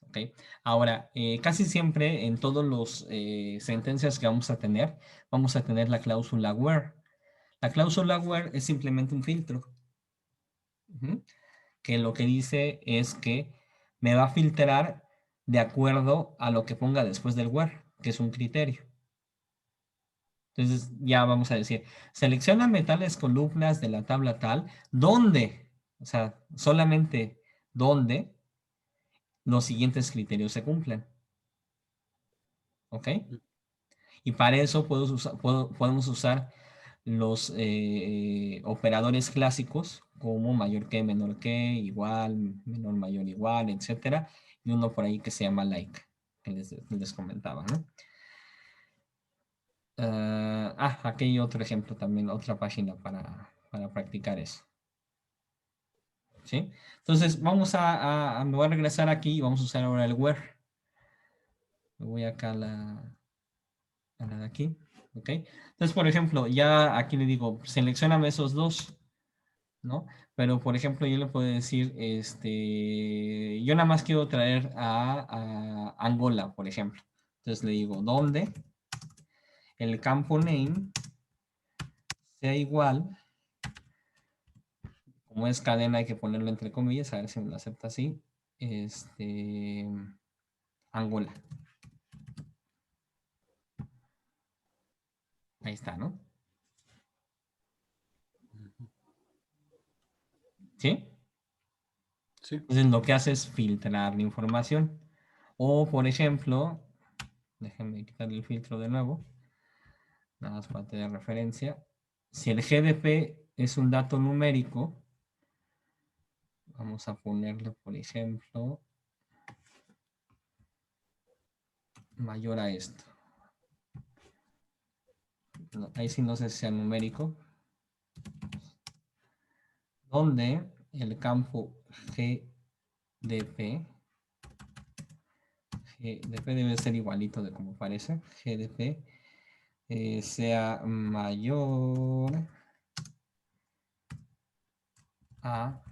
Okay. Ahora, casi siempre en todas las sentencias que vamos a tener la cláusula where. La cláusula where es simplemente un filtro. Que lo que dice es que me va a filtrar de acuerdo a lo que ponga después del where, que es un criterio. Entonces ya vamos a decir, selecciona metales columnas de la tabla tal, donde, o sea, solamente donde los siguientes criterios se cumplen. ¿Ok? Y para eso podemos usar los operadores clásicos como mayor que, menor que, igual, menor, mayor, igual, etcétera. Y uno por ahí que se llama like, que les comentaba, ¿no? Aquí hay otro ejemplo también, otra página para practicar eso. ¿Sí? Entonces, me voy a regresar aquí y vamos a usar ahora el where. Me voy acá a la de aquí. ¿Ok? Entonces, por ejemplo, ya aquí le digo, seleccioname esos dos, ¿no? Pero, por ejemplo, yo le puedo decir, yo nada más quiero traer a Angola, por ejemplo. Entonces le digo, ¿dónde? El campo name sea igual, como es cadena hay que ponerlo entre comillas, a ver si me lo acepta así, Angola. Ahí está, ¿no? ¿Sí? Sí. Entonces lo que hace es filtrar la información. O, por ejemplo, déjenme quitar el filtro de nuevo, nada más para tener referencia. Si el GDP es un dato numérico, vamos a ponerle, por ejemplo, mayor a esto. No, ahí sí no sé si sea numérico. Donde el campo GDP debe ser igualito de como parece. GDP sea mayor a,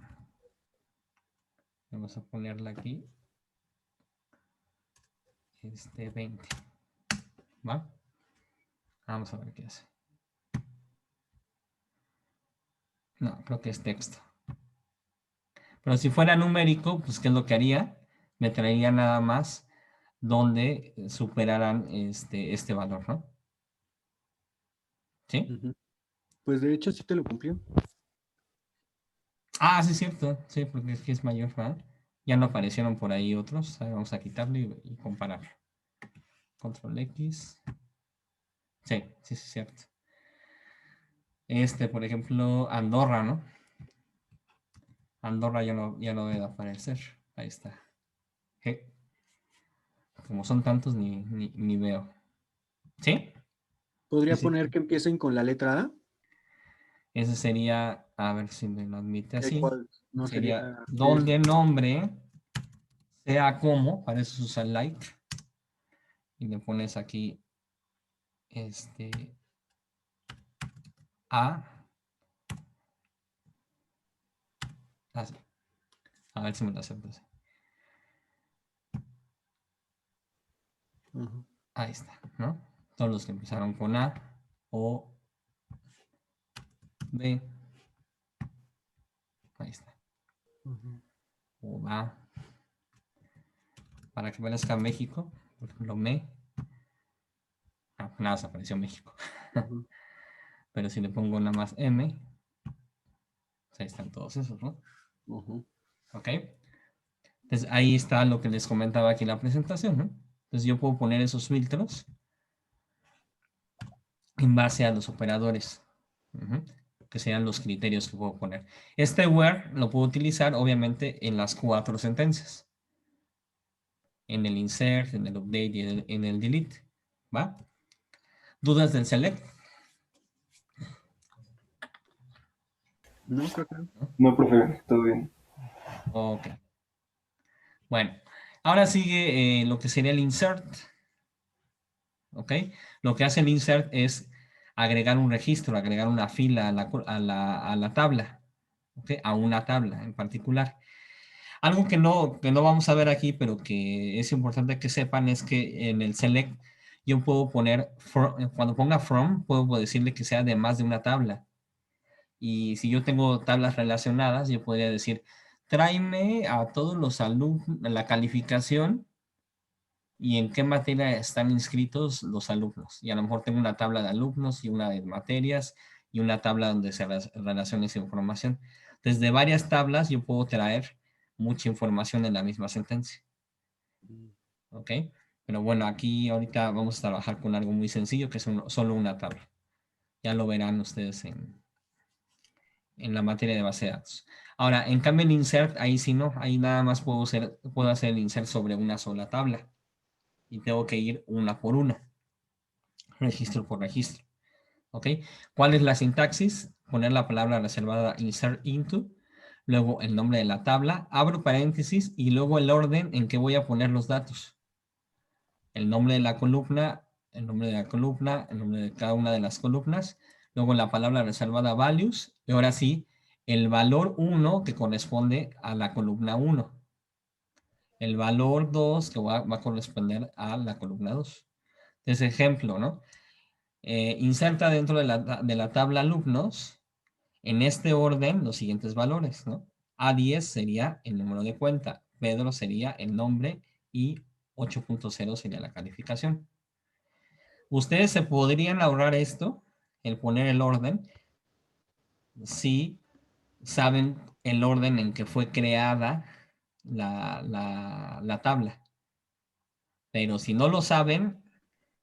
vamos a ponerla aquí, 20. ¿Va? Vamos a ver qué hace. No, creo que es texto. Pero si fuera numérico, pues ¿qué es lo que haría? Me traería nada más donde superaran este valor, ¿no? ¿Sí? Ujú. Pues de hecho sí te lo cumplió. Ah, sí es cierto. Sí, porque es que es mayor, ¿verdad? Ya no aparecieron por ahí otros. A ver, vamos a quitarlo y compararlo. Control X. Sí, sí, sí es cierto. Por ejemplo, Andorra, ¿no? Andorra ya no debe aparecer. Ahí está. G. Como son tantos, ni veo. ¿Sí? Sí, Podría sí. poner que empiecen con la letra A, Ese sería, a ver si me lo admite que así. cual no sería Sería es donde nombre sea como, para eso se usa like. Y le pones aquí A. Así. A ver si me lo acepto así. Ujú. Ahí está, ¿no? Todos los que empezaron con A o B. Ahí está. Ujú. O A. Para que parezca México. Por ejemplo, nada, se apareció México. Ujú. Pero si le pongo nada más M, pues ahí están todos esos, ¿no? Ujú. ¿Ok? Entonces ahí está lo que les comentaba aquí en la presentación, ¿no? Entonces yo puedo poner esos filtros en base a los operadores, que sean los criterios que puedo poner. Este where lo puedo utilizar obviamente en las 4 sentencias. En el insert, en el update y en el delete. ¿Va? ¿Dudas del select? No, creo que no. No, profe, todo bien. Ok. Bueno, ahora sigue lo que sería el insert. ¿Ok? Lo que hace el insert es agregar un registro, agregar una fila a la tabla. ¿Ok? A una tabla en particular. Algo que no vamos a ver aquí, pero que es importante que sepan, es que en el select yo puedo poner, cuando ponga from, puedo decirle que sea de más de una tabla. Y si yo tengo tablas relacionadas, yo podría decir, tráeme a todos los alumnos, la calificación y en qué materia están inscritos los alumnos. Y a lo mejor tengo una tabla de alumnos y una de materias y una tabla donde se relaciona esa información. Desde varias tablas yo puedo traer mucha información en la misma sentencia. ¿Ok? Pero bueno, aquí ahorita vamos a trabajar con algo muy sencillo que es solo una tabla. Ya lo verán ustedes en la materia de base de datos. Ahora, en cambio en insert, ahí sí no, ahí nada más puedo hacer el insert sobre una sola tabla. Y tengo que ir una por una, registro por registro. ¿Ok? ¿Cuál es la sintaxis? Poner la palabra reservada insert into, luego el nombre de la tabla, abro paréntesis y luego el orden en que voy a poner los datos. El nombre de la columna, el nombre de la columna, el nombre de cada una de las columnas, luego la palabra reservada values, y ahora sí, el valor 1 que corresponde a la columna 1. El valor 2 que va a corresponder a la columna 2. Entonces, ejemplo, ¿no? Inserta dentro de la tabla alumnos, en este orden, los siguientes valores, ¿no? A10 sería el número de cuenta, Pedro sería el nombre y 8.0 sería la calificación. Ustedes se podrían ahorrar esto, el poner el orden, si saben el orden en que fue creada la tabla. Pero si no lo saben,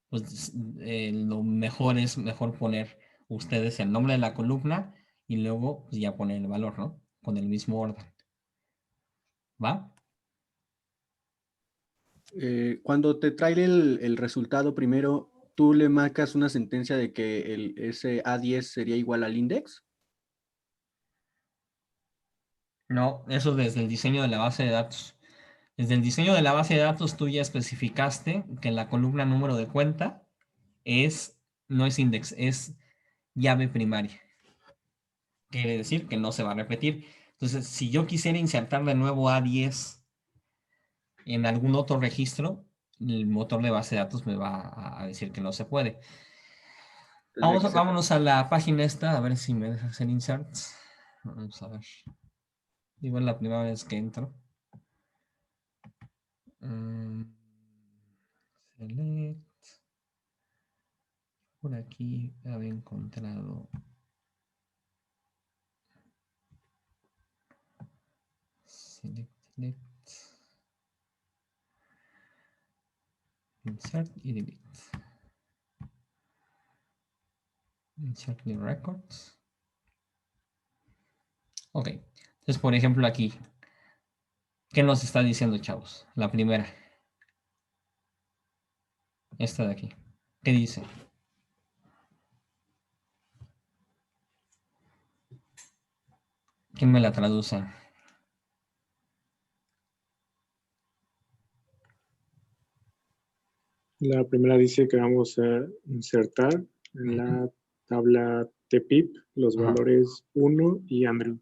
pues lo mejor es poner ustedes el nombre de la columna y luego pues, ya poner el valor, ¿no? Con el mismo orden. ¿Va? Cuando te trae el resultado primero, ¿tú le marcas una sentencia de que ese A10 sería igual al index? No, eso desde el diseño de la base de datos. Desde el diseño de la base de datos tú ya especificaste que la columna número de cuenta no es index, es llave primaria. Quiere decir que no se va a repetir. Entonces, si yo quisiera insertar de nuevo A10 en algún otro registro, el motor de base de datos me va a decir que no se puede. Tendría que ser. Vámonos a la página esta, a ver si me deja hacer inserts. Vamos a ver. Igual la primera vez que entro. Select. Por aquí había encontrado. Select. Insert y delete. Insert new records. Ok. Entonces, por ejemplo, aquí. ¿Qué nos está diciendo, chavos? La primera. Esta de aquí. ¿Qué dice? ¿Quién me la traduce? La primera dice que vamos a insertar en la tabla TPIP los Ajá. valores 1 y Andrew.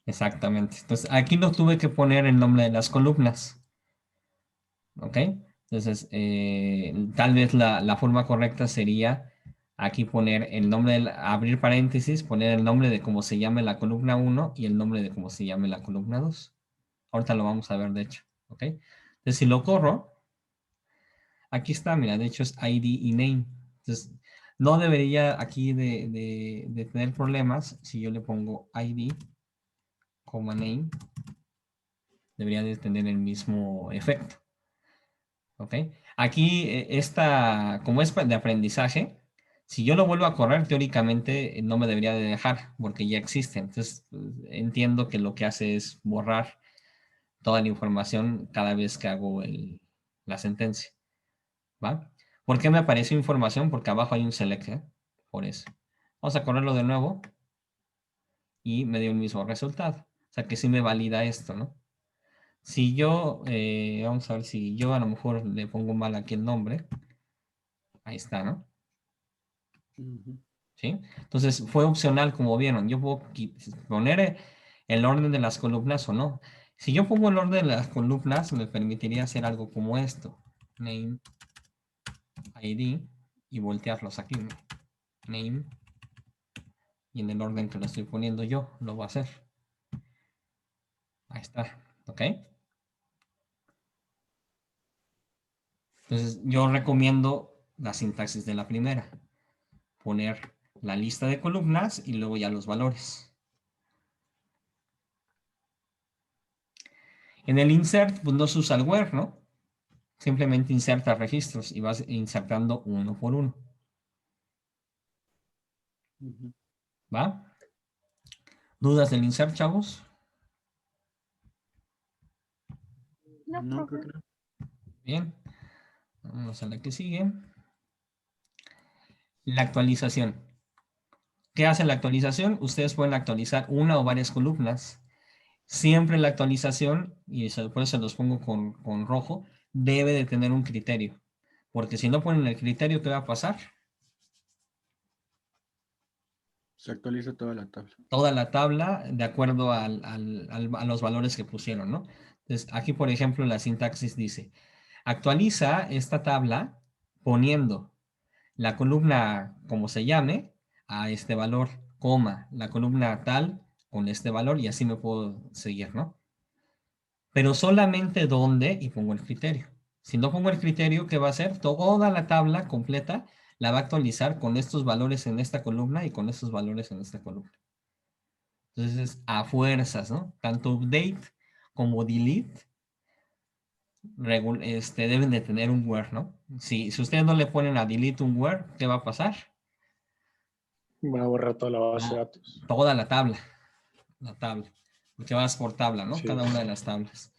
Exactamente. Entonces, aquí no tuve que poner el nombre de las columnas. ¿Ok? Entonces, tal vez la forma correcta sería aquí poner el nombre, abrir paréntesis, poner el nombre de cómo se llame la columna 1 y el nombre de cómo se llame la columna 2. Ahorita lo vamos a ver, de hecho. ¿Ok? Entonces, si lo corro, aquí está, mira, de hecho es ID y name. Entonces, no debería aquí de tener problemas si yo le pongo ID, name, debería de tener el mismo efecto. ¿Ok? Aquí, como es de aprendizaje, si yo lo vuelvo a correr, teóricamente no me debería de dejar porque ya existe. Entonces, entiendo que lo que hace es borrar toda la información cada vez que hago la sentencia. ¿Va? ¿Por qué me apareció información? Porque abajo hay un select, ¿eh? Por eso. Vamos a correrlo de nuevo y me dio el mismo resultado. O sea que sí me valida esto, ¿no? Si yo, vamos a ver si yo a lo mejor le pongo mal aquí el nombre. Ahí está, ¿no? ¿Sí? Entonces fue opcional, como vieron. Yo puedo poner el orden de las columnas o no. Si yo pongo el orden de las columnas, me permitiría hacer algo como esto. Name, ID, y voltearlos aquí. Name, y en el orden que lo estoy poniendo yo, lo voy a hacer. Ahí está, ¿ok? Entonces yo recomiendo la sintaxis de la primera. Poner la lista de columnas y luego ya los valores. En el insert, pues no se usa el where, ¿no? Simplemente inserta registros y vas insertando uno por uno. ¿Va? ¿Dudas del insert, chavos? No, creo que no. Bien. Vamos a la que sigue. La actualización. ¿Qué hace la actualización? Ustedes pueden actualizar una o varias columnas. Siempre la actualización, y por eso los pongo con rojo, debe de tener un criterio. Porque si no ponen el criterio, ¿qué va a pasar? Se actualiza toda la tabla. Toda la tabla de acuerdo a los valores que pusieron, ¿no? Entonces, aquí, por ejemplo, la sintaxis dice, actualiza esta tabla poniendo la columna, como se llame, a este valor, coma, la columna tal con este valor, y así me puedo seguir, ¿no? Pero solamente donde, y pongo el criterio. Si no pongo el criterio, ¿qué va a hacer? Toda la tabla completa la va a actualizar con estos valores en esta columna y con estos valores en esta columna. Entonces, a fuerzas, ¿no? Tanto update como delete deben de tener un where, ¿no? Si ustedes no le ponen a delete un where, ¿qué va a pasar? Va a borrar toda la base de datos. Toda la tabla, porque vas por tabla, ¿no? Sí. Cada una de las tablas.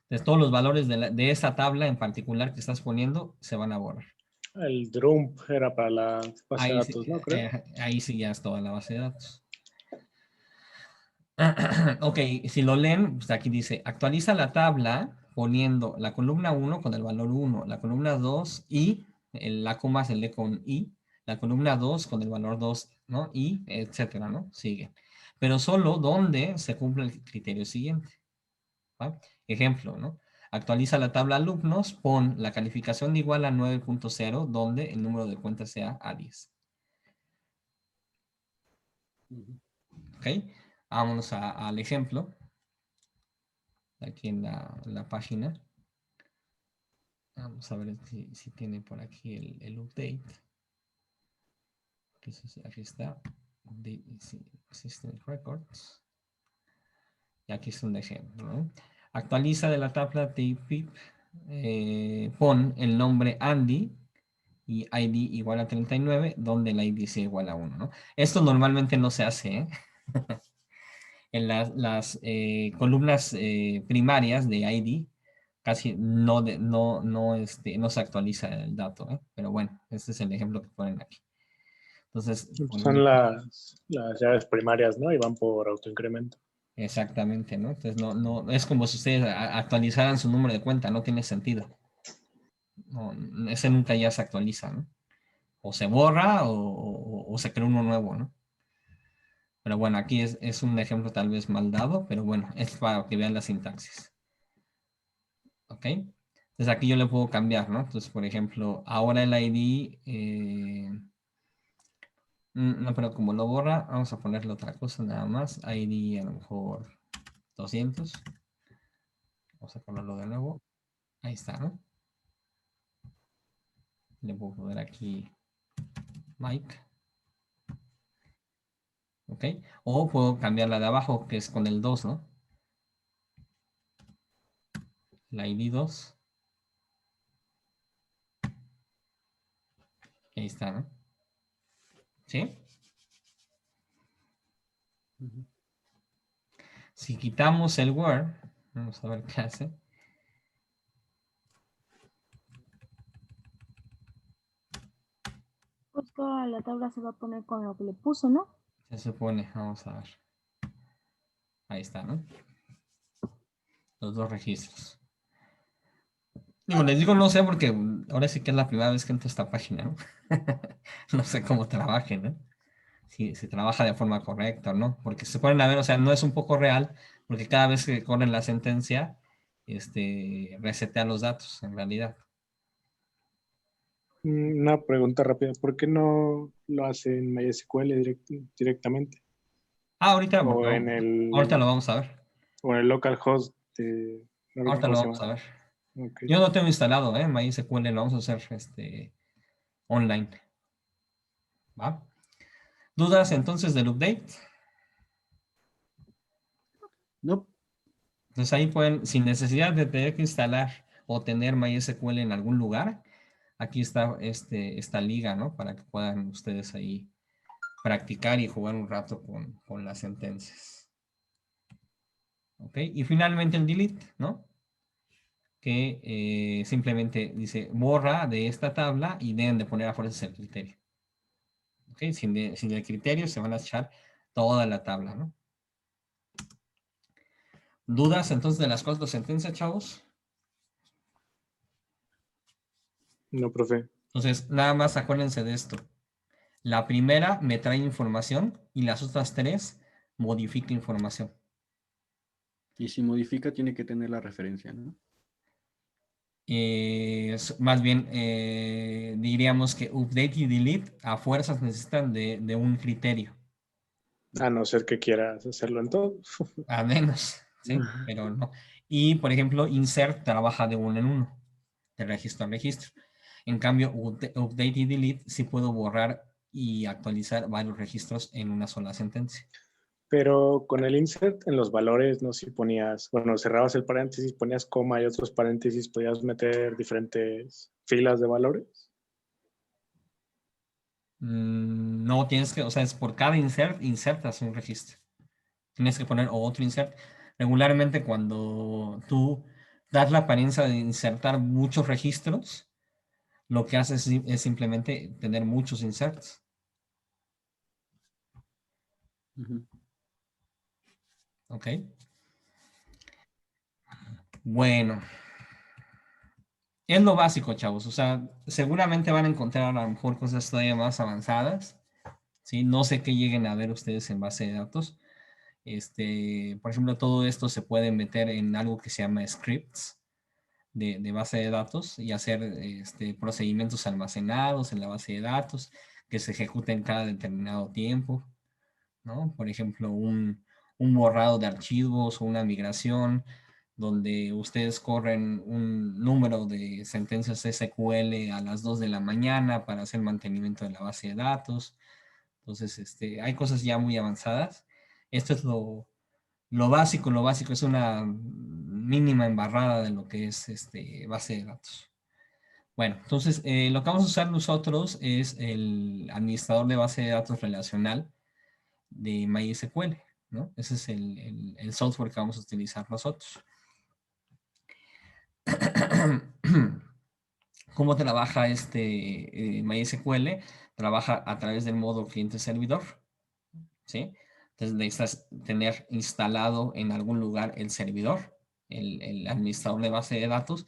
Entonces, todos los valores de esa tabla en particular que estás poniendo se van a borrar. El dump era para la base de Ahí, datos, ¿no? Creo. ahí sí ya es toda la base de datos. Ok, si lo leen, pues aquí dice, actualiza la tabla poniendo la columna 1 con el valor 1, la columna 2 y la coma se lee con i, la columna 2 con el valor 2, ¿no? Y etcétera, ¿no? Sigue. Pero solo donde se cumple el criterio siguiente. ¿Va? Ejemplo, ¿no? Actualiza la tabla alumnos, pon la calificación igual a 9.0, donde el número de cuentas sea a 10. ¿Ok? Vámonos al ejemplo. Aquí en la página. Vamos a ver si tiene por aquí el update. Aquí está. System Records. Y aquí es un ejemplo, ¿no? Actualiza de la tabla TPIP. Pon el nombre Andy y ID igual a 39, donde el ID sea igual a 1, ¿no? Esto normalmente no se hace, ¿eh? En las columnas primarias de ID casi no se actualiza el dato, ¿eh? Pero bueno, este es el ejemplo que ponen aquí. Entonces, Son las llaves primarias, ¿no? Y van por autoincremento. exactamente, ¿no? Entonces, no, es como si ustedes actualizaran su número de cuenta, no tiene sentido. No, ese nunca ya se actualiza, ¿no? O se borra o se crea uno nuevo, ¿no? Pero bueno, aquí es un ejemplo tal vez mal dado, pero bueno, es para que vean la sintaxis. ¿Ok? Entonces aquí yo le puedo cambiar, ¿no? Entonces, por ejemplo, ahora el ID, no, pero como lo borra, vamos a ponerle otra cosa nada más. ID a lo mejor 200. Vamos a ponerlo de nuevo. Ahí está, ¿no? Le puedo poner aquí Mike. ¿Ok? O puedo cambiar la de abajo, que es con el 2, ¿no? La ID 2. Ahí está, ¿no? ¿Sí? Si quitamos el where, vamos a ver qué hace. Pues toda la tabla se va a poner con lo que le puso, ¿no? Se supone, vamos a ver. Ahí está, ¿no? Los dos registros. Digo, les digo no sé porque ahora sí que es la primera vez que entro a esta página, ¿no? No sé cómo trabajen, ¿no? Si trabaja de forma correcta o no. Porque se pueden a ver, o sea, no es un poco real, porque cada vez que corren la sentencia, resetea los datos, en realidad. Una pregunta rápida. ¿Por qué no lo hace en MySQL directamente? Ahorita, O en el, ahorita lo vamos a ver. o en el localhost de... No recuerdo Ahorita cómo lo se vamos a llama. ver. Ok. Yo no tengo instalado, MySQL, lo vamos a hacer online. ¿Va? ¿Dudas entonces del update? No. Entonces ahí pueden, sin necesidad de tener que instalar o tener MySQL en algún lugar, aquí está esta liga, ¿no? Para que puedan ustedes ahí practicar y jugar un rato con las sentencias. ¿Ok? Y finalmente el delete, ¿no? Que simplemente dice borra de esta tabla y deben de poner a fuerzas el criterio. ¿Ok? Sin el criterio se van a echar toda la tabla, ¿no? ¿Dudas entonces de las cuatro sentencias, chavos? No, profe. Entonces, nada más acuérdense de esto. La primera me trae información y las otras 3 modifica información. Y si modifica, tiene que tener la referencia, ¿no? Más bien, diríamos que update y delete a fuerzas necesitan de un criterio. A no ser que quieras hacerlo en todo. A menos, ¿sí? Pero no. Y, por ejemplo, insert trabaja de uno en uno, de registro a registro. En cambio, update y delete sí puedo borrar y actualizar varios registros en una sola sentencia. Pero con el insert en los valores, no si ponías, bueno, cerrabas el paréntesis, ponías coma y otros paréntesis, podías meter diferentes filas de valores. No tienes que, o sea, es por cada insert, insertas un registro. Tienes que poner otro insert. Regularmente cuando tú das la apariencia de insertar muchos registros, lo que haces es simplemente tener muchos inserts. Ujú. ¿Ok? Bueno, es lo básico, chavos. O sea, seguramente van a encontrar a lo mejor cosas todavía más avanzadas. ¿Sí? No sé qué lleguen a ver ustedes en base de datos. Por ejemplo, todo esto se puede meter en algo que se llama scripts de base de datos y hacer procedimientos almacenados en la base de datos que se ejecuten cada determinado tiempo, ¿no? Por ejemplo, un borrado de archivos o una migración donde ustedes corren un número de sentencias SQL a las 2 de la mañana para hacer mantenimiento de la base de datos. Entonces, hay cosas ya muy avanzadas. Esto es lo básico es una mínima embarrada de lo que es base de datos. Bueno, entonces lo que vamos a usar nosotros es el administrador de base de datos relacional de MySQL, ¿no? Ese es el software que vamos a utilizar nosotros. ¿Cómo trabaja MySQL? Trabaja a través del modo cliente-servidor, ¿sí? Entonces necesitas tener instalado en algún lugar el servidor, el administrador de base de datos,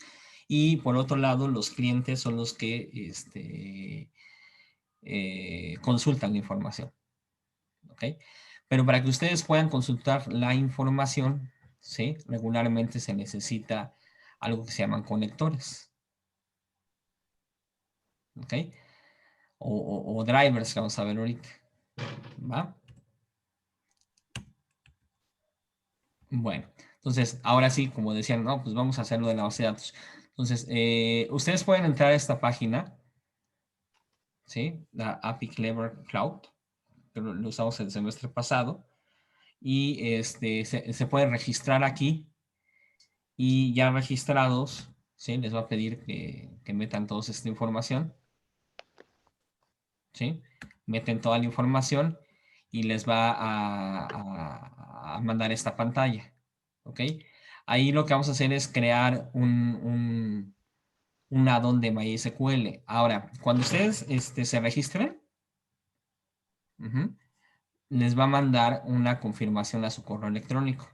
y por otro lado los clientes son los que consultan la información, ¿ok? Pero para que ustedes puedan consultar la información, ¿sí? Regularmente se necesita algo que se llaman conectores, ¿ok? O drivers que vamos a ver ahorita, ¿va? Bueno, entonces, ahora sí, como decían, no, pues vamos a hacerlo de la base de datos. Entonces, ustedes pueden entrar a esta página, ¿sí? La API Clever Cloud, que lo usamos el semestre pasado, y se pueden registrar aquí, y ya registrados, ¿sí? Les va a pedir que metan toda esta información, ¿sí? Meten toda la información y les va a mandar esta pantalla, ¿ok? Ahí lo que vamos a hacer es crear un add-on de MySQL. Ahora, cuando ustedes se registren, les va a mandar una confirmación a su correo electrónico.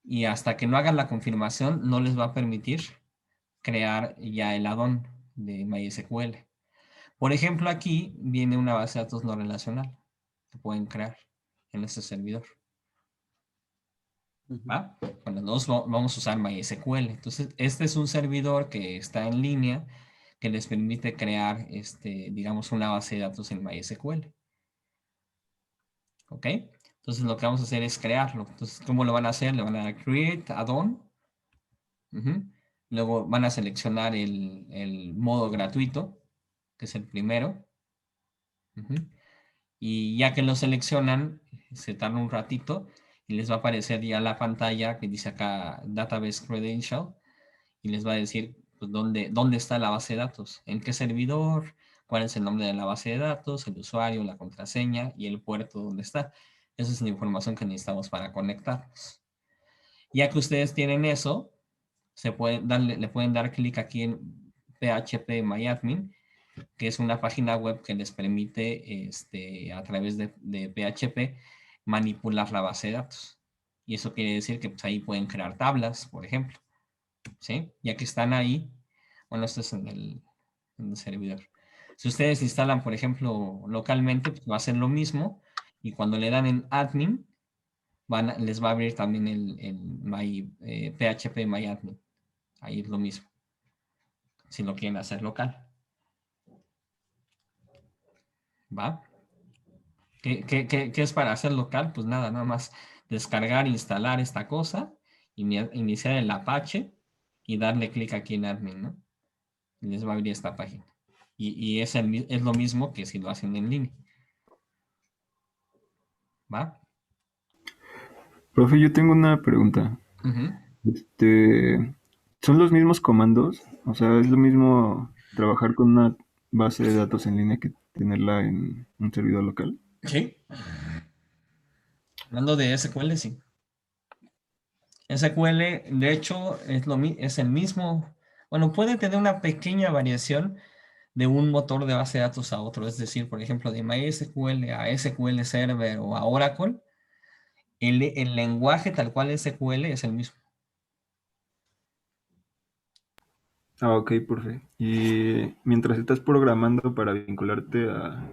Y hasta que no hagan la confirmación, no les va a permitir crear ya el add-on de MySQL. Por ejemplo, aquí viene una base de datos no relacional que pueden crear en este servidor. ¿Va? Bueno, vamos a usar MySQL. Entonces, este es un servidor que está en línea que les permite crear, digamos, una base de datos en MySQL. ¿Ok? Entonces, lo que vamos a hacer es crearlo. Entonces, ¿cómo lo van a hacer? Le van a dar Create Add-on. Luego van a seleccionar el modo gratuito, que es el primero. Y ya que lo seleccionan, se tarda un ratito y les va a aparecer ya la pantalla que dice acá Database Credential y les va a decir pues, dónde está la base de datos, en qué servidor, cuál es el nombre de la base de datos, el usuario, la contraseña y el puerto donde está. Esa es la información que necesitamos para conectarnos. Ya que ustedes tienen eso, le pueden dar clic aquí en PHP MyAdmin, que es una página web que les permite a través de PHP manipular la base de datos. Y eso quiere decir que pues, ahí pueden crear tablas, por ejemplo. ¿Sí? Ya que están ahí, bueno, esto es en el servidor. Si ustedes instalan, por ejemplo, localmente, pues va a ser lo mismo. Y cuando le dan en admin, les va a abrir también el PHP MyAdmin. Ahí es lo mismo. Si lo quieren hacer local. ¿Va? ¿Qué es para hacer local? Pues nada más descargar, instalar esta cosa, iniciar el Apache y darle clic aquí en admin, ¿no? Y les va a abrir esta página. Y es lo mismo que si lo hacen en línea. ¿Va? Profe, yo tengo una pregunta. Ujú. ¿Son los mismos comandos? O sea, ¿es lo mismo trabajar con una base de datos en línea que tenerla en un servidor local? Sí. Hablando de SQL, sí. SQL, de hecho, es el mismo. Bueno, puede tener una pequeña variación de un motor de base de datos a otro. Es decir, por ejemplo, de MySQL a SQL Server o a Oracle, el lenguaje tal cual SQL es el mismo. Ah, ok, profe. Y mientras estás programando para vincularte a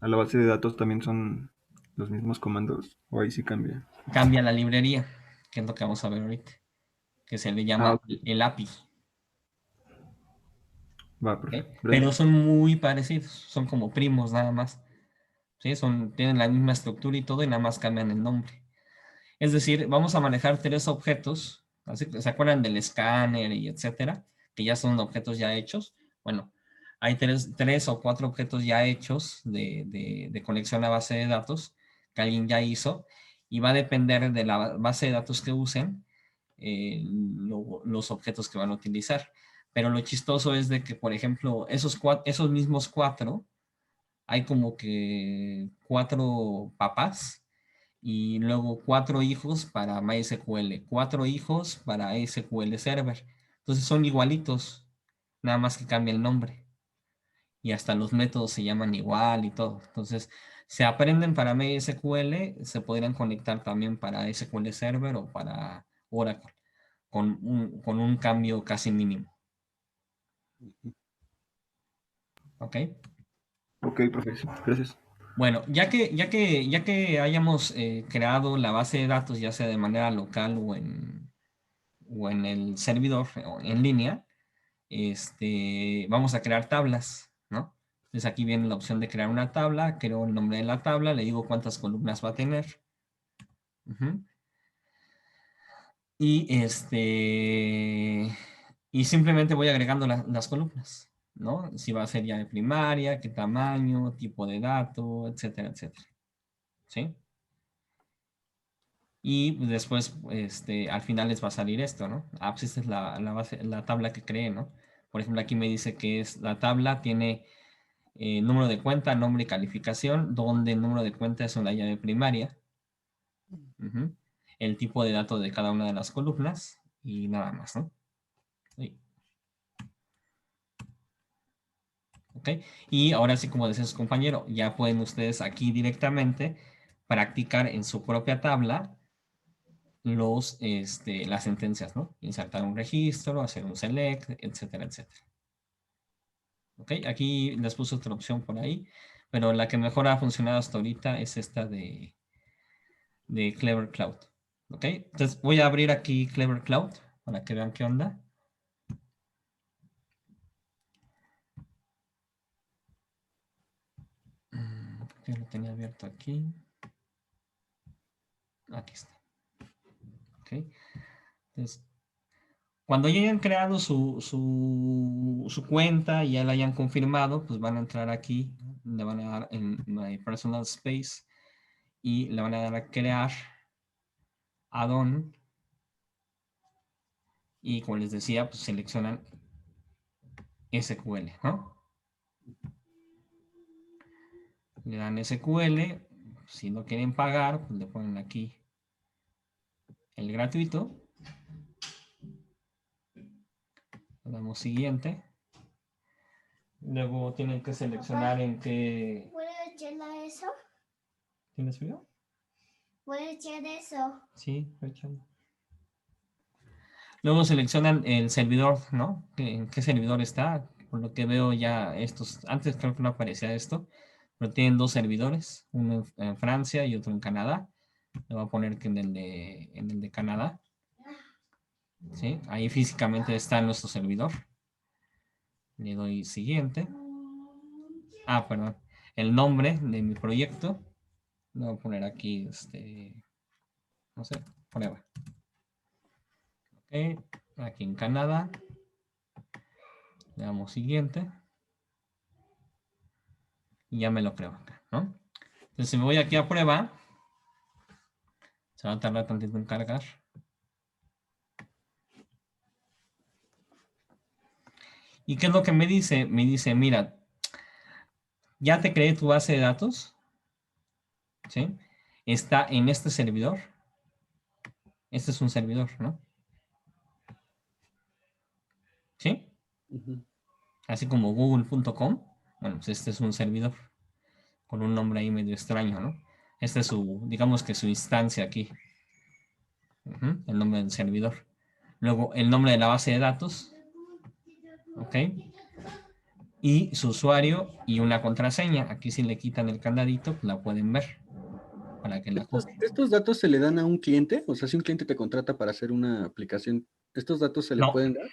la base de datos, ¿también son los mismos comandos? ¿O ahí sí cambia? Cambia la librería, que es lo que vamos a ver ahorita, que se le Ah, llama ok. el API. Va, ¿Ok? profe. Pero Gracias. son muy parecidos, son como primos nada más. ¿Sí? Tienen la misma estructura y todo, y nada más cambian el nombre. Es decir, vamos a manejar tres objetos, así que ¿se acuerdan del escáner y etcétera? Que ya son objetos ya hechos. Bueno, hay tres o cuatro objetos ya hechos de conexión a base de datos que alguien ya hizo, y va a depender de la base de datos que usen, los objetos que van a utilizar. Pero lo chistoso es de que, por ejemplo, esos mismos cuatro, hay como que cuatro papás y luego cuatro hijos para MySQL, cuatro hijos para SQL Server. Entonces son igualitos, nada más que cambia el nombre. Y hasta los métodos se llaman igual y todo. Entonces, se aprenden para MySQL, se podrían conectar también para SQL Server o para Oracle, con un cambio casi mínimo. ¿Ok? Ok, profe. Gracias. Bueno, ya que hayamos creado la base de datos, ya sea de manera local o en el servidor o en línea, vamos a crear tablas, ¿no? Entonces aquí viene la opción de crear una tabla, creo el nombre de la tabla, le digo cuántas columnas va a tener. Ujú. Y simplemente voy agregando las columnas, ¿no? Si va a ser ya de primaria, qué tamaño, tipo de dato, etcétera, etcétera. ¿Sí? Y después, al final les va a salir esto, ¿no? Ah, pues esta es la tabla que creé, ¿no? Por ejemplo, aquí me dice que la tabla tiene número de cuenta, nombre y calificación, donde el número de cuenta es una llave primaria. Ujú. El tipo de datos de cada una de las columnas y nada más, ¿no? Sí. ¿Ok? Y ahora sí, como decía su compañero, ya pueden ustedes aquí directamente practicar en su propia tabla las sentencias, ¿no? Insertar un registro, hacer un select, etcétera, etcétera. ¿Ok? Aquí les puse otra opción por ahí, pero la que mejor ha funcionado hasta ahorita es esta de Clever Cloud. ¿Ok? Entonces voy a abrir aquí Clever Cloud para que vean qué onda. ¿Por qué lo tenía abierto aquí? Aquí está. ¿Ok? Entonces, cuando ya hayan creado su cuenta y ya la hayan confirmado, pues van a entrar aquí, le van a dar en My Personal Space y le van a dar a crear add-on, y como les decía, pues seleccionan SQL, ¿no? Le dan SQL, si no quieren pagar, pues le ponen aquí el gratuito, le damos siguiente, luego tienen que seleccionar en qué... ¿Puedo echarle eso? ¿Tienes frío? ¿Puedo echar eso? Sí, estoy echando. Luego seleccionan el servidor, ¿no? ¿En qué servidor está? por lo que veo ya estos, antes creo que no aparecía esto, pero tienen 2 servidores, uno en Francia y otro en Canadá. Le voy a poner que en el de Canadá. ¿Sí? Ahí físicamente está nuestro servidor. Le doy siguiente. Ah, perdón. El nombre de mi proyecto. Le voy a poner aquí, no sé, prueba. Ok, aquí en Canadá. Le damos siguiente. Y ya me lo creo acá, ¿no? Entonces, si me voy aquí a prueba, se va a tardar tantito en cargar. ¿Y qué es lo que me dice? Me dice, mira, ya te creé tu base de datos, ¿sí? Está en este servidor. Este es un servidor, ¿no? ¿Sí? Ujú. Así como google.com. Bueno, pues este es un servidor con un nombre ahí medio extraño, ¿no? Este es su, digamos que su instancia aquí. El nombre del servidor. Luego el nombre de la base de datos. ¿Ok? Y su usuario y una contraseña. Aquí si le quitan el candadito, pues la pueden ver para que la copien. ¿Estos datos se le dan a un cliente? O sea, si un cliente te contrata para hacer una aplicación, ¿estos datos se le No, pueden dar?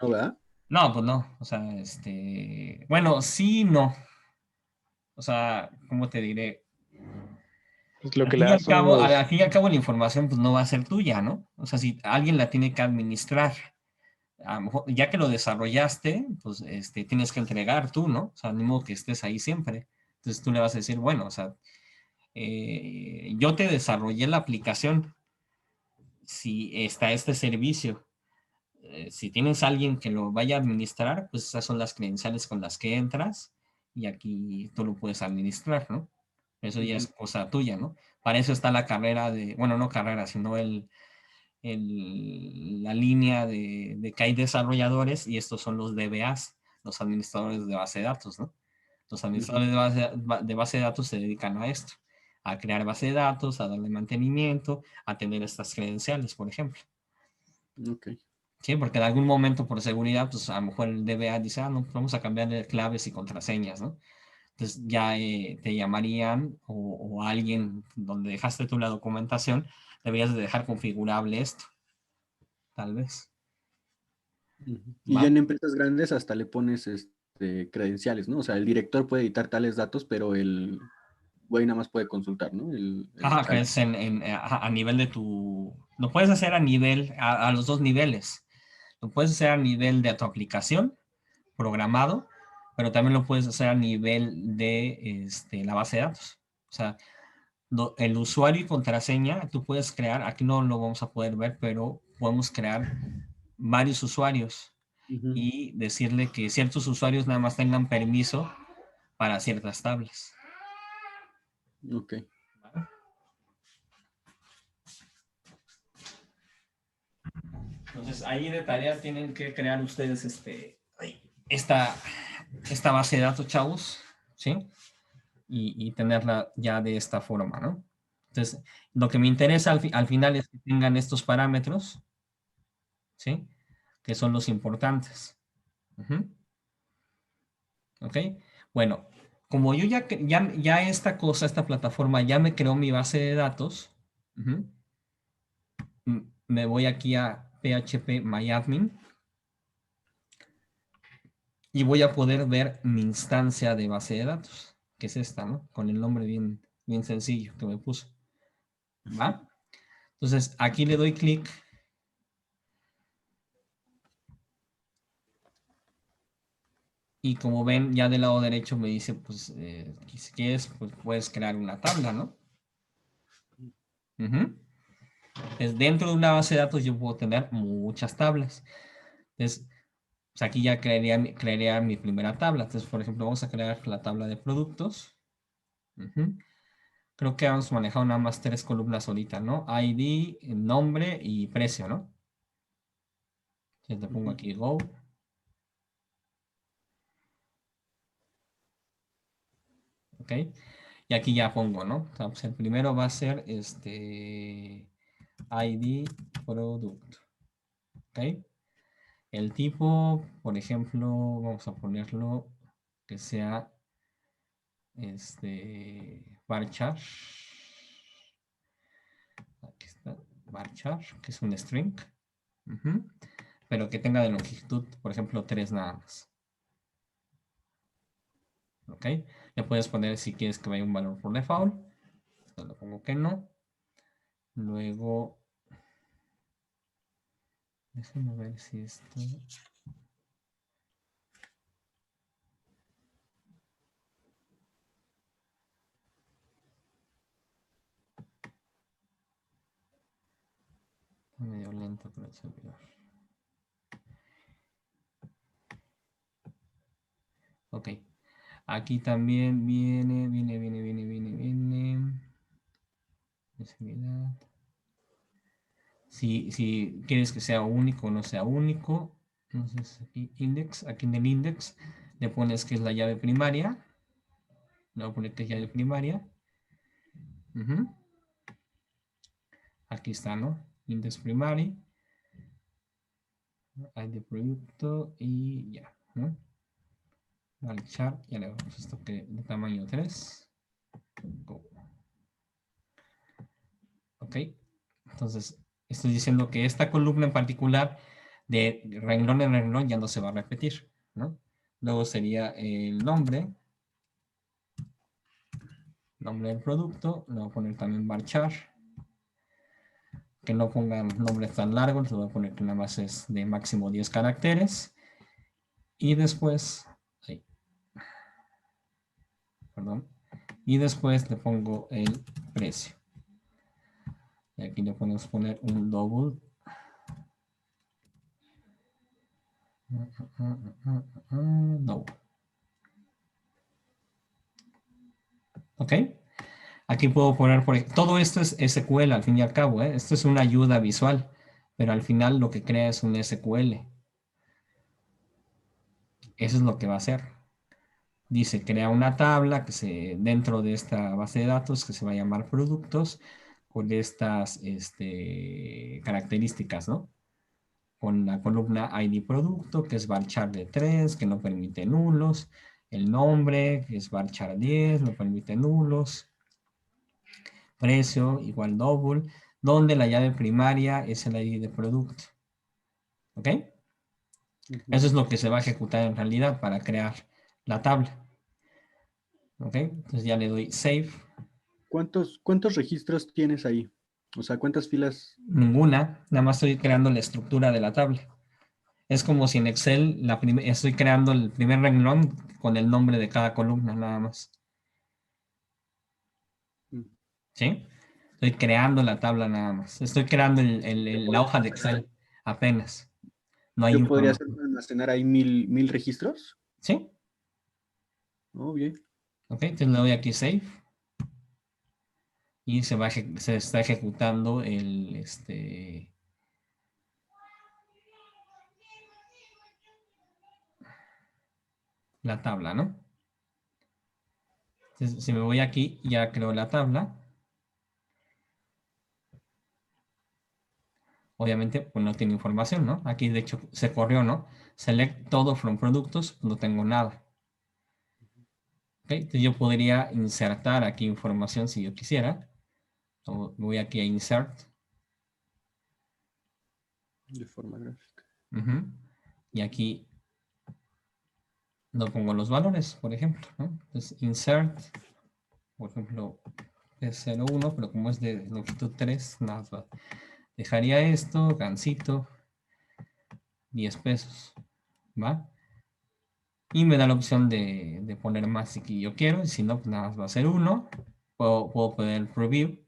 ¿No, verdad? no, pues no. O sea, bueno, sí, no. O sea, ¿cómo te diré? Pues lo Al que le fin y da al son cabo, los... al fin y al cabo la información pues no va a ser tuya, ¿no? O sea, si alguien la tiene que administrar, a lo mejor, ya que lo desarrollaste, pues tienes que entregar tú, ¿no? O sea, ni modo que estés ahí siempre. Entonces tú le vas a decir, bueno, o sea, yo te desarrollé la aplicación, si está este servicio, si tienes alguien que lo vaya a administrar, pues esas son las credenciales con las que entras y aquí tú lo puedes administrar, ¿no? Eso ya es Ujú. cosa tuya, ¿no? Para eso está la carrera de, bueno, no carrera, sino la línea de que hay desarrolladores y estos son los DBAs, los administradores de base de datos, ¿no? Los administradores de base de datos se dedican a esto, a crear base de datos, a darle mantenimiento, a tener estas credenciales, por ejemplo. Ok. Sí, porque en algún momento por seguridad, pues a lo mejor el DBA dice, no, pues vamos a cambiarle claves y contraseñas, ¿no? Entonces ya te llamarían o alguien donde dejaste tú la documentación, deberías de dejar configurable esto, tal vez. Ujú. Y ya ¿Va? en empresas grandes hasta le pones credenciales, ¿no? O sea, el director puede editar tales datos, pero el güey nada más puede consultar, ¿no? El Ajá, que chal. es a nivel de tu... Lo puedes hacer a nivel, a los 2 niveles. Lo puedes hacer a nivel de tu aplicación, programado, pero también lo puedes hacer a nivel de la base de datos. O sea, el usuario y contraseña, tú puedes crear, aquí no lo vamos a poder ver, pero podemos crear varios usuarios Ujú. y decirle que ciertos usuarios nada más tengan permiso para ciertas tablas. Ok. ¿Vale? Entonces, ahí de tarea tienen que crear ustedes esta, esta base de datos, chavos, ¿sí? Y tenerla ya de esta forma, ¿no? Entonces, lo que me interesa al final es que tengan estos parámetros, ¿sí? Que son los importantes. Ujú. ¿Ok? Bueno, como yo ya esta cosa, esta plataforma ya me creó mi base de datos, ujú, me voy aquí a PHP MyAdmin y voy a poder ver mi instancia de base de datos, que es esta, ¿no? Con el nombre bien, bien sencillo que me puso. ¿Va? Entonces, aquí le doy clic. Y como ven, ya del lado derecho me dice, pues, si quieres, pues puedes crear una tabla, ¿no? Ujú. Entonces, dentro de una base de datos yo puedo tener muchas tablas. Entonces, pues aquí ya crearía mi primera tabla. Entonces, por ejemplo, vamos a crear la tabla de productos. Ujú. Creo que vamos manejado nada más 3 columnas ahorita, ¿no? ID, nombre y precio, ¿no? Entonces te pongo Ujú. aquí Go. ¿Ok? Y aquí ya pongo, ¿no? O sea, pues el primero va a ser ID producto. ¿Ok? El tipo, por ejemplo, vamos a ponerlo que sea varchar. Aquí está, varchar, que es un string. Ujú. Pero que tenga de longitud, por ejemplo, 3 nada más. ¿Ok? Le puedes poner si quieres que vaya un valor por default. Yo le pongo que no. Luego, déjenme ver si esto... Está medio lento con el servidor. Ok. Aquí también viene. Visibilidad. Si quieres que sea único o no sea único. Entonces aquí index, aquí en el index le pones que es la llave primaria. Le voy a poner que es llave primaria. Ujú. Aquí está, ¿no? Index primary. Hay de producto y ya, ¿no? Al char, ya le damos esto que de tamaño 3. Go. Ok. Entonces, estoy diciendo que esta columna en particular de renglón en renglón ya no se va a repetir, ¿no? Luego sería el nombre del producto. Le voy a poner también varchar. Que no pongan nombres tan largos, le voy a poner que nada más es de máximo 10 caracteres. Y después, ahí, perdón, y después le pongo el precio. Y aquí le podemos poner un double. No. ¿Ok? Aquí puedo poner, todo esto es SQL al fin y al cabo, ¿eh? Esto es una ayuda visual, pero al final lo que crea es un SQL. Eso es lo que va a hacer. Dice, crea una tabla dentro de esta base de datos que se va a llamar productos con estas características, ¿no? Con la columna ID producto, que es varchar de 3, que no permite nulos. El nombre, que es varchar 10, no permite nulos. Precio, igual double, donde la llave primaria es el ID de producto. ¿Ok? Eso es lo que se va a ejecutar en realidad para crear la tabla. ¿Ok? Entonces ya le doy save. ¿Cuántos registros tienes ahí? O sea, ¿cuántas filas? Ninguna, nada más estoy creando la estructura de la tabla. Es como si en Excel estoy creando el primer renglón con el nombre de cada columna, nada más. ¿Sí? Estoy creando la tabla nada más. Estoy creando la hoja de Excel apenas. No hay Yo podría hacer información. almacenar ahí 1000 registros. ¿Sí? Oh, bien. Ok, entonces le doy aquí save. Y se está ejecutando la tabla, ¿no? Entonces, si me voy aquí, ya creo la tabla. Obviamente, pues no tiene información, ¿no? Aquí, de hecho, se corrió, ¿no? Select todo from productos, no tengo nada. ¿Ok? Entonces yo podría insertar aquí información si yo quisiera. Voy aquí a insert. De forma gráfica. Ujú. Y aquí no pongo los valores, por ejemplo, ¿no? Entonces, insert, por ejemplo, P01, pero como es de longitud 3, nada más dejaría esto, gansito, 10 pesos, ¿va? Y me da la opción de poner más si yo quiero, y si no, pues nada más va a ser 1. Puedo poner preview.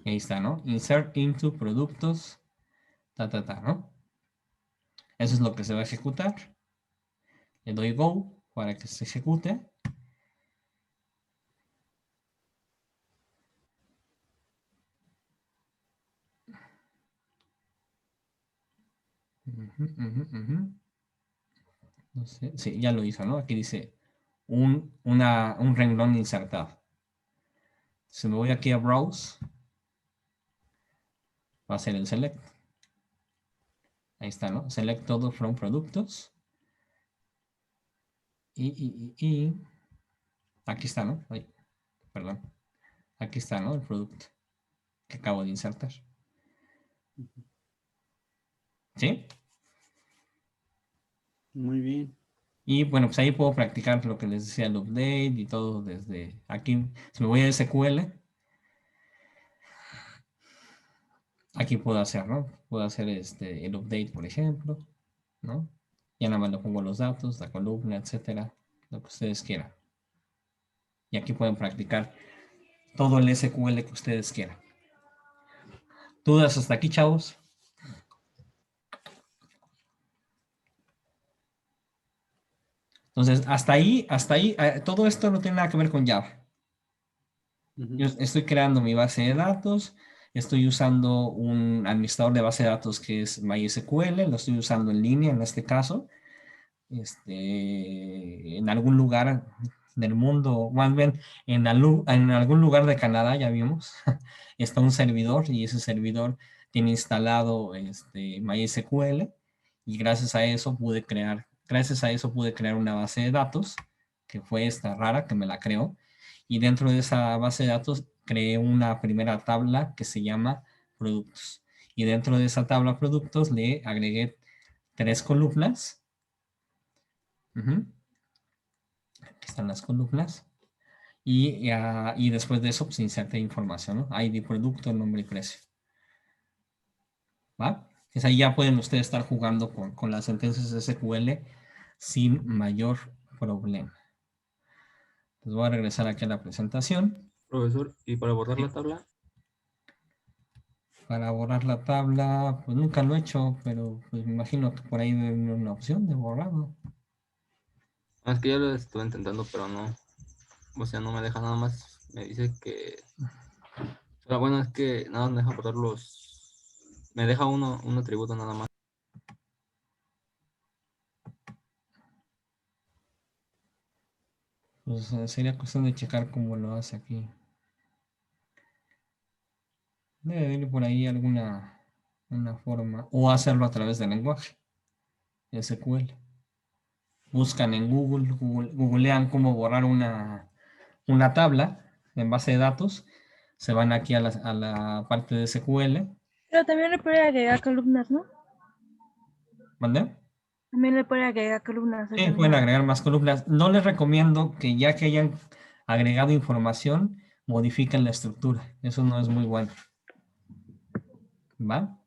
Y ahí está, ¿no? Insert into productos, ¿no? Eso es lo que se va a ejecutar. Le doy go para que se ejecute. No sé, sí, ya lo hizo, ¿no? Aquí dice un renglón insertado. Si me voy aquí a browse, va a ser el select. Ahí está, ¿no? Select todo from productos. Y aquí está, ¿no? Ay, perdón. Aquí está, ¿no? El producto que acabo de insertar. ¿Sí? Muy bien. Y bueno, pues ahí puedo practicar lo que les decía, el update y todo desde aquí. Si me voy a SQL, aquí puedo hacer, ¿no? Puedo hacer el update, por ejemplo, ¿no? Ya nada más le pongo los datos, la columna, etcétera, lo que ustedes quieran. Y aquí pueden practicar todo el SQL que ustedes quieran. ¿Dudas hasta aquí, chavos? Entonces, hasta ahí, todo esto no tiene nada que ver con Java. Ujú. Yo estoy creando mi base de datos, estoy usando un administrador de base de datos que es MySQL, lo estoy usando en línea en este caso. En algún lugar del mundo, más bien en algún lugar de Canadá, ya vimos, está un servidor y ese servidor tiene instalado MySQL y gracias a eso pude crear una base de datos que fue esta rara que me la creó y dentro de esa base de datos creé una primera tabla que se llama productos y dentro de esa tabla productos le agregué 3 columnas. Aquí están las columnas. Y después de eso, pues inserté información, ¿no? ID, producto, nombre y precio. ¿Va? Entonces ahí ya pueden ustedes estar jugando con las sentencias SQL sin mayor problema. Les voy a regresar aquí a la presentación. Profesor, ¿y para borrar la tabla? Para borrar la tabla, pues nunca lo he hecho, pero pues me imagino que por ahí debe haber una opción de borrado. Es que ya lo estuve intentando, pero no. O sea, no me deja nada más. Me dice que. Pero bueno, es que nada me deja borrar los. Me deja un atributo nada más. Pues sería cuestión de checar cómo lo hace aquí. Debe de ir por ahí alguna una forma. O hacerlo a través del lenguaje SQL. Buscan en Google, googlean cómo borrar una tabla en base de datos. Se van aquí a la parte de SQL. Pero también le puede agregar columnas, ¿no? ¿Vale? También le puede agregar columnas. Sí, pueden agregar más columnas. No les recomiendo que ya que hayan agregado información, modifiquen la estructura. Eso no es muy bueno. ¿Va?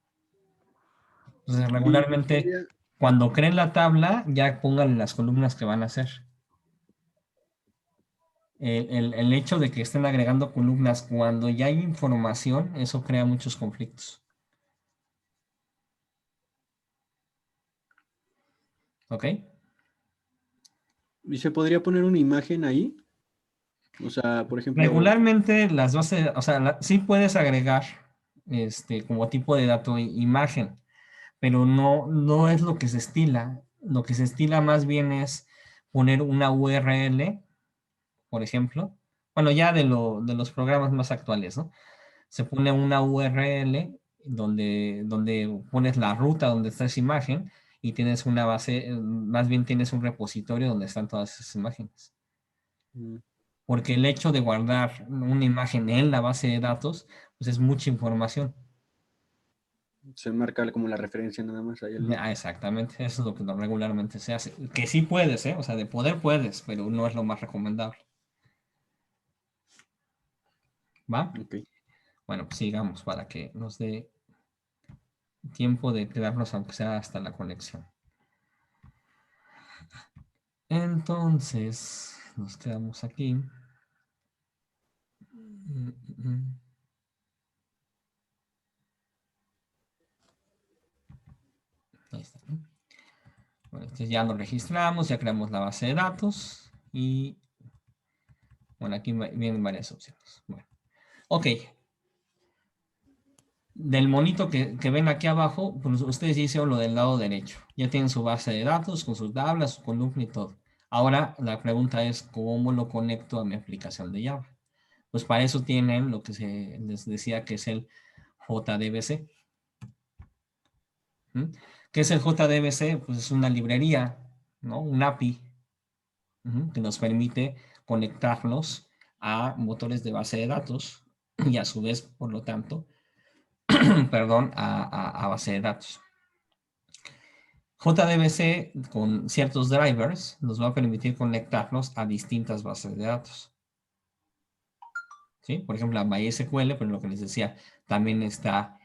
Entonces, regularmente, cuando creen la tabla, ya pongan las columnas que van a hacer. El hecho de que estén agregando columnas cuando ya hay información, eso crea muchos conflictos. ¿Ok? ¿Y se podría poner una imagen ahí? O sea, por ejemplo. Regularmente las bases, o sea, sí puedes agregar como tipo de dato imagen, pero no es lo que se estila. Lo que se estila más bien es poner una URL, por ejemplo. Bueno, ya de los programas más actuales, ¿no? Se pone una URL donde pones la ruta donde está esa imagen y tienes una base, más bien tienes un repositorio donde están todas esas imágenes. Porque el hecho de guardar una imagen en la base de datos, pues es mucha información. Se marca como la referencia nada más ahí al lado. Exactamente, eso es lo que regularmente se hace. Que sí puedes, ¿eh? O sea, de poder puedes, pero no es lo más recomendable. ¿Va? Ok. Bueno, pues sigamos para que nos dé tiempo de quedarnos aunque sea hasta la conexión. Entonces, nos quedamos aquí. Ahí está. Bueno, entonces ya lo registramos, ya creamos la base de datos y bueno, aquí vienen varias opciones. Bueno, ok. Del monito que ven aquí abajo, pues ustedes hicieron lo del lado derecho. Ya tienen su base de datos con sus tablas, su columna y todo. Ahora la pregunta es, ¿cómo lo conecto a mi aplicación de Java? Pues para eso tienen lo que les decía que es el JDBC. ¿Mm? ¿Qué es el JDBC? Pues es una librería, ¿no? Un API que nos permite conectarlos a motores de base de datos y a su vez, por lo tanto, perdón, a base de datos. JDBC con ciertos drivers nos va a permitir conectarnos a distintas bases de datos. ¿Sí? Por ejemplo, a MySQL, pero lo que les decía, también está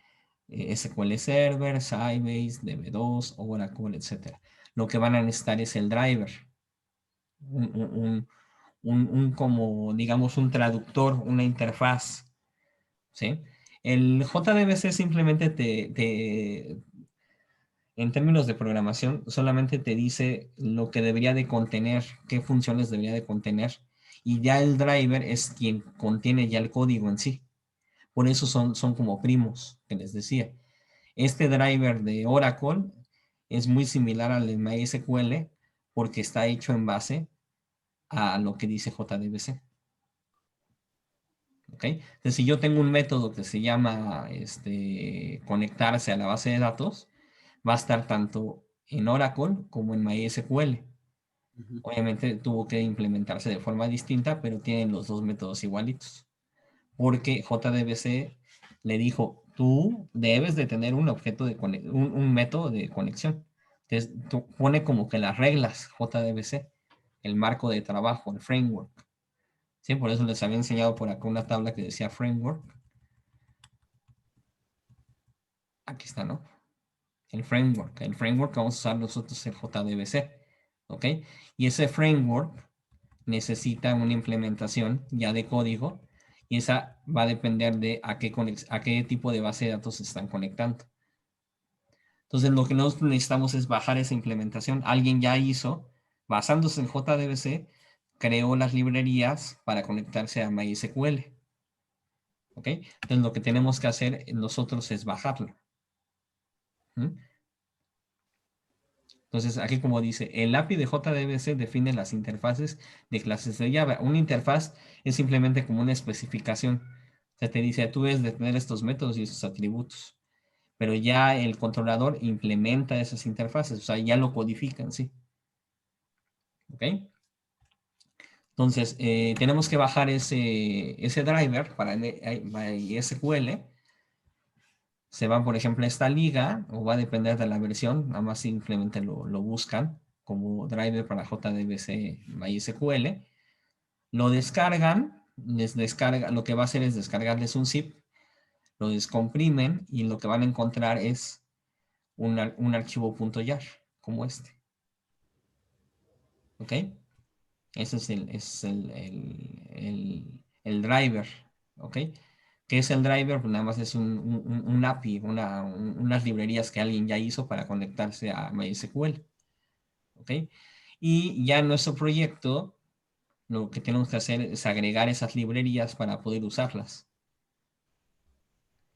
SQL Server, Sybase, DB2, Oracle, etc. Lo que van a necesitar es el driver. Como, digamos, un traductor, una interfaz. ¿Sí? El JDBC simplemente en términos de programación, solamente te dice lo que debería de contener, qué funciones debería de contener, y ya el driver es quien contiene ya el código en sí. Por eso son como primos, que les decía. Este driver de Oracle es muy similar al de MySQL porque está hecho en base a lo que dice JDBC. ¿Ok? Entonces, si yo tengo un método que se llama conectarse a la base de datos, va a estar tanto en Oracle como en MySQL. Obviamente tuvo que implementarse de forma distinta, pero tienen los dos métodos igualitos. Porque JDBC le dijo, tú debes de tener un objeto de un método de conexión. Entonces, pone como que las reglas JDBC, el marco de trabajo, el framework. ¿Sí? Por eso les había enseñado por acá una tabla que decía framework. Aquí está, ¿no? El framework que vamos a usar nosotros es el JDBC. ¿Ok? Y ese framework necesita una implementación ya de código y esa va a depender de a qué tipo de base de datos se están conectando. Entonces, lo que nosotros necesitamos es bajar esa implementación. Alguien ya hizo, basándose en JDBC, creó las librerías para conectarse a MySQL. ¿Ok? Entonces, lo que tenemos que hacer nosotros es bajarlo. Entonces, aquí como dice, el API de JDBC define las interfaces de clases de Java. Una interfaz es simplemente como una especificación. O sea, te dice, tú debes de tener estos métodos y esos atributos. Pero ya el controlador implementa esas interfaces, o sea, ya lo codifican, ¿sí? ¿Ok? Entonces, tenemos que bajar ese driver para MySQL. Se van, por ejemplo, a esta liga, o va a depender de la versión, nada más simplemente lo buscan como driver para JDBC MySQL. Lo descargan, lo que va a hacer es descargarles un zip, lo descomprimen y lo que van a encontrar es un archivo .jar, como este. ¿Ok? Ese es el driver. ¿Ok? ¿Qué es el driver? Pues nada más es un API, unas librerías que alguien ya hizo para conectarse a MySQL. ¿Ok? Y ya en nuestro proyecto, lo que tenemos que hacer es agregar esas librerías para poder usarlas.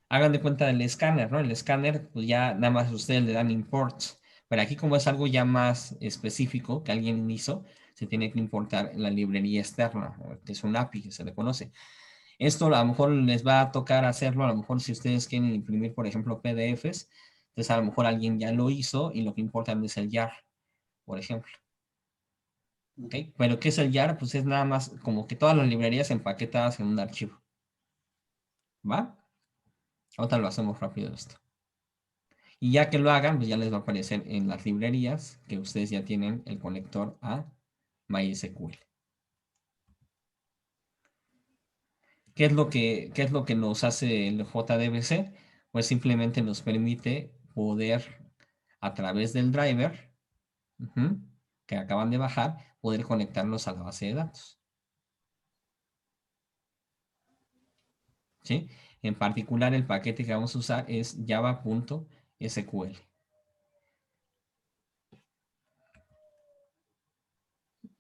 Hagan de cuenta del escáner, ¿no? El escáner, pues ya nada más ustedes le dan imports. Pero aquí como es algo ya más específico que alguien hizo, se tiene que importar la librería externa, que es un API que se le conoce. Esto a lo mejor les va a tocar hacerlo, a lo mejor si ustedes quieren imprimir, por ejemplo, PDFs, entonces a lo mejor alguien ya lo hizo y lo que importan es el jar, por ejemplo. ¿Ok? Pero ¿qué es el jar? Pues es nada más como que todas las librerías empaquetadas en un archivo. ¿Va? Ahorita lo hacemos rápido esto. Y ya que lo hagan, pues ya les va a aparecer en las librerías que ustedes ya tienen el conector a MySQL. ¿Qué es lo que nos hace el JDBC? Pues simplemente nos permite poder, a través del driver que acaban de bajar, poder conectarnos a la base de datos. ¿Sí? En particular, el paquete que vamos a usar es java.sql.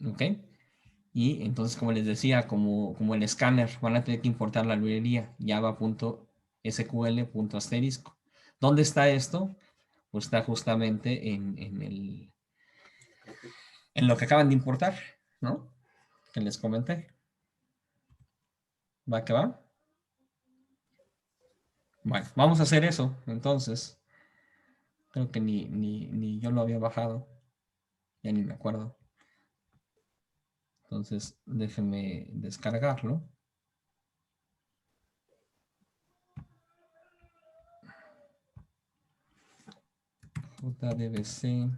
¿Ok? Y entonces, como les decía, como el escáner, van a tener que importar la librería java.sql.asterisco. ¿Dónde está esto? Pues está justamente en lo que acaban de importar, ¿no? Que les comenté. ¿Va que va? Bueno, vamos a hacer eso, entonces. Creo que ni yo lo había bajado. Ya ni me acuerdo. Entonces, déjenme descargarlo. JDBC.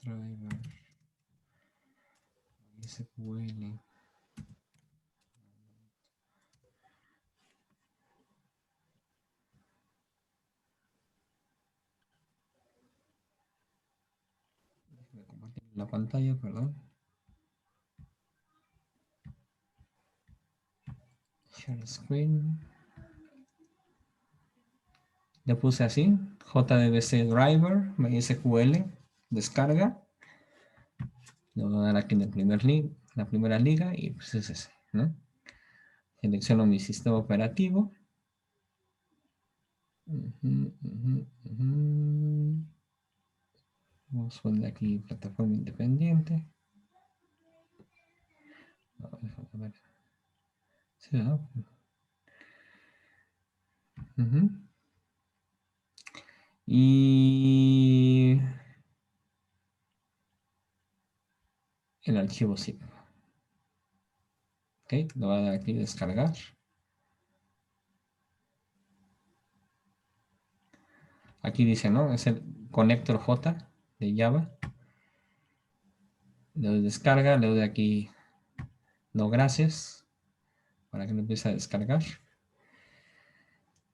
Driver. SQL. Déjenme compartir la pantalla, perdón. Share screen. Le puse así, JDBC Driver, MySQL, descarga. Le voy a dar aquí en el la primera liga y pues es ese, ¿no? Selecciono mi sistema operativo. Vamos a poner aquí plataforma independiente. A ver. Sí, ¿no? Y el archivo zip. Ok, lo voy a dar aquí descargar. Aquí dice, ¿no? Es el conector J de Java. Le doy descarga, le doy aquí no gracias para que no empiece a descargar.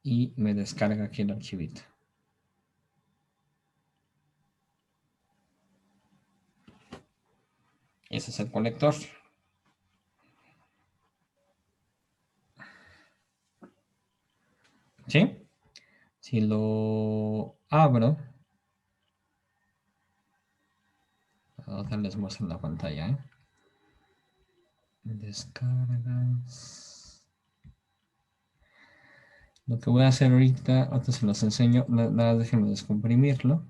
Y me descarga aquí el archivito. Ese es el conector. ¿Sí? Si lo abro, ahora les muestro en la pantalla, ¿eh? Descargas. Lo que voy a hacer ahorita se los enseño, nada, déjenme descomprimirlo.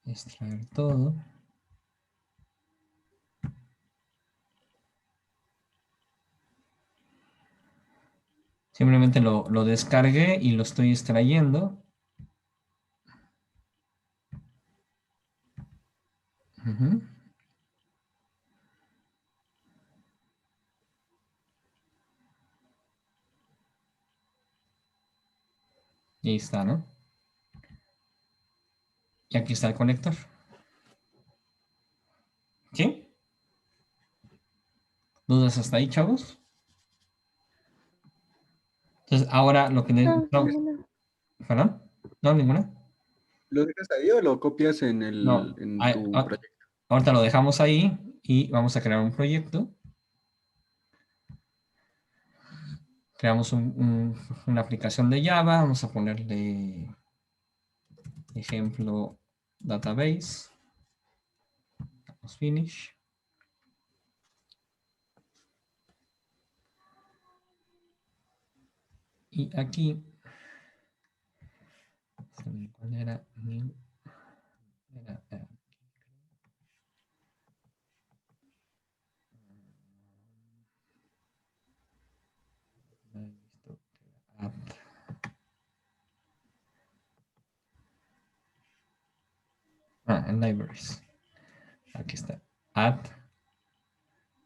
Extraer todo. Simplemente lo descargué y lo estoy extrayendo. Y ahí está, ¿no? Y aquí está el conector. ¿Sí? ¿Dudas hasta ahí, chavos? Entonces, ahora lo que No, necesito... ninguna. ¿Perdón? ¿No, ninguna? ¿Lo dejas ahí o lo copias en No. tu proyecto? Ahorita lo dejamos ahí y vamos a crear un proyecto. Creamos una aplicación de Java. Vamos a ponerle ejemplo database. Damos finish. Y aquí, ¿cuál era? En libraries. Aquí está. Add.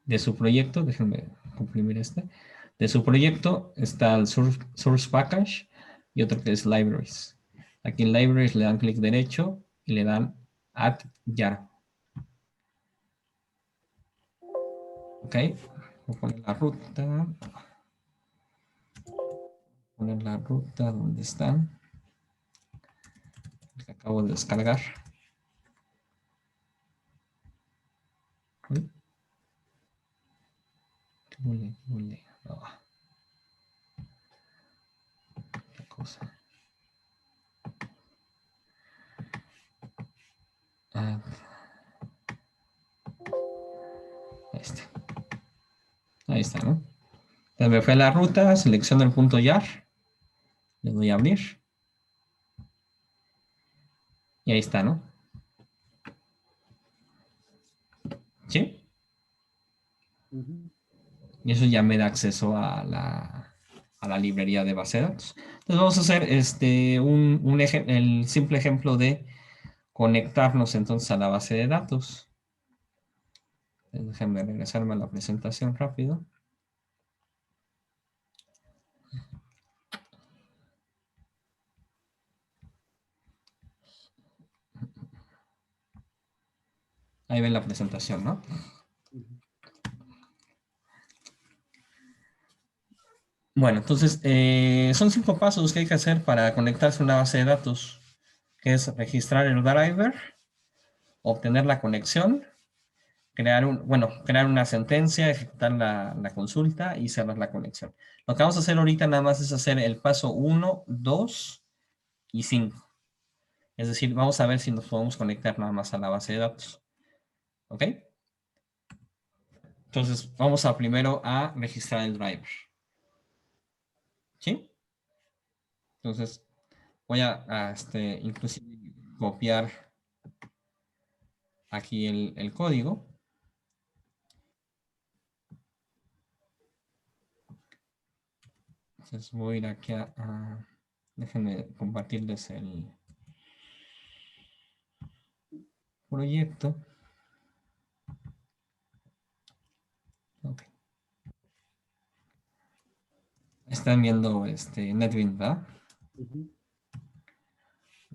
De su proyecto, déjenme comprimir este. De su proyecto está el source package y otro que es libraries. Aquí en libraries le dan clic derecho y le dan add jar. Ok. Voy a poner la ruta. Poner la ruta donde está. Que acabo de descargar. Uy. ¿Qué huele? No. Qué cosa. Add. Ahí está. Ahí está, ¿no? Entonces me fue a la ruta, selecciono el punto jar. Le doy a abrir. Y ahí está, ¿no? ¿Sí? Y eso ya me da acceso a la librería de base de datos. Entonces vamos a hacer el simple ejemplo de conectarnos entonces a la base de datos. Déjenme regresarme a la presentación rápido. Ahí ven la presentación, ¿no? Bueno, entonces son 5 pasos que hay que hacer para conectarse a una base de datos, que es registrar el driver, obtener la conexión, crear una sentencia, ejecutar la consulta y cerrar la conexión. Lo que vamos a hacer ahorita nada más es hacer el paso 1, 2 y 5. Es decir, vamos a ver si nos podemos conectar nada más a la base de datos. ¿Ok? Entonces, vamos a primero a registrar el driver. ¿Sí? Entonces, voy a inclusive copiar aquí el código. Entonces voy a ir aquí déjenme compartirles el proyecto. Okay. Están viendo NetBeans, ¿verdad?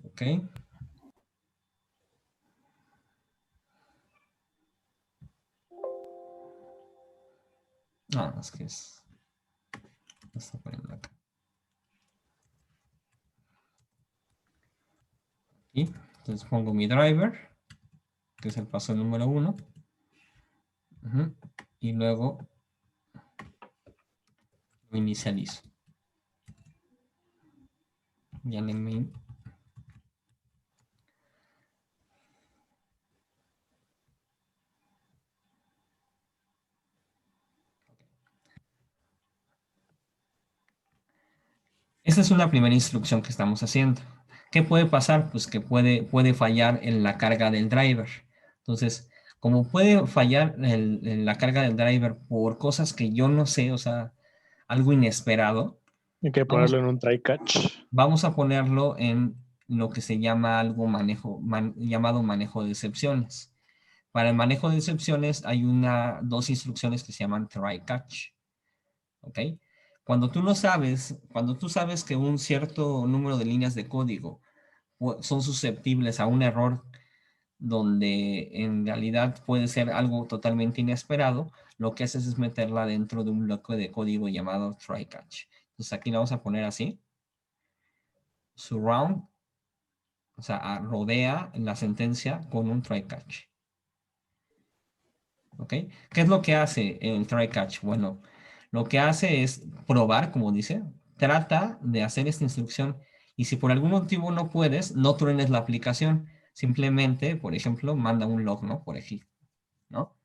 Ok. Es que lo está poniendo acá. Y entonces pongo mi driver, que es el paso número 1. Y luego lo inicializo. Ya en el main. Esa es una primera instrucción que estamos haciendo. ¿Qué puede pasar? Pues que puede fallar en la carga del driver. Entonces, como puede fallar en la carga del driver por cosas que yo no sé, o sea, algo inesperado, Hay que ponerlo en un try catch. vamos a ponerlo en lo que se llama llamado manejo de excepciones. Para el manejo de excepciones hay dos instrucciones que se llaman try catch. ¿Ok? Cuando tú sabes que un cierto número de líneas de código son susceptibles a un error donde en realidad puede ser algo totalmente inesperado, lo que haces es meterla dentro de un bloque de código llamado try catch. Entonces aquí la vamos a poner así. Surround, o sea, rodea la sentencia con un try catch. ¿Ok? ¿Qué es lo que hace el try catch? Bueno, lo que hace es probar, como dice, trata de hacer esta instrucción y si por algún motivo no puedes, no truenes la aplicación. Simplemente, por ejemplo, manda un log, ¿no? Por ejemplo, ¿no?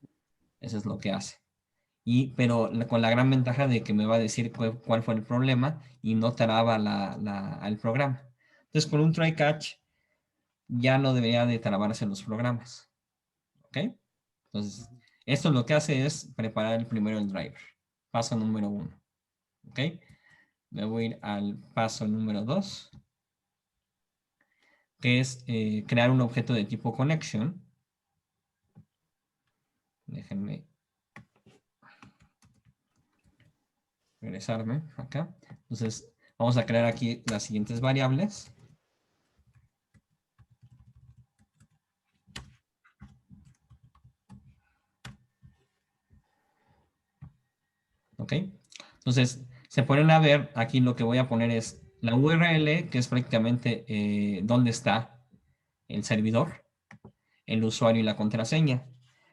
Eso es lo que hace. Pero con la gran ventaja de que me va a decir cuál fue el problema y no traba el programa. Entonces, con un try catch ya no debería de trabarse los programas. ¿Ok? Entonces, esto lo que hace es preparar primero el driver. Paso número 1. ¿Ok? Me voy a ir al paso número 2, que es crear un objeto de tipo connection. Déjenme regresarme acá. Entonces, vamos a crear aquí las siguientes variables. ¿Ok? Entonces, se ponen a ver, aquí lo que voy a poner es la URL, que es prácticamente dónde está el servidor, el usuario y la contraseña.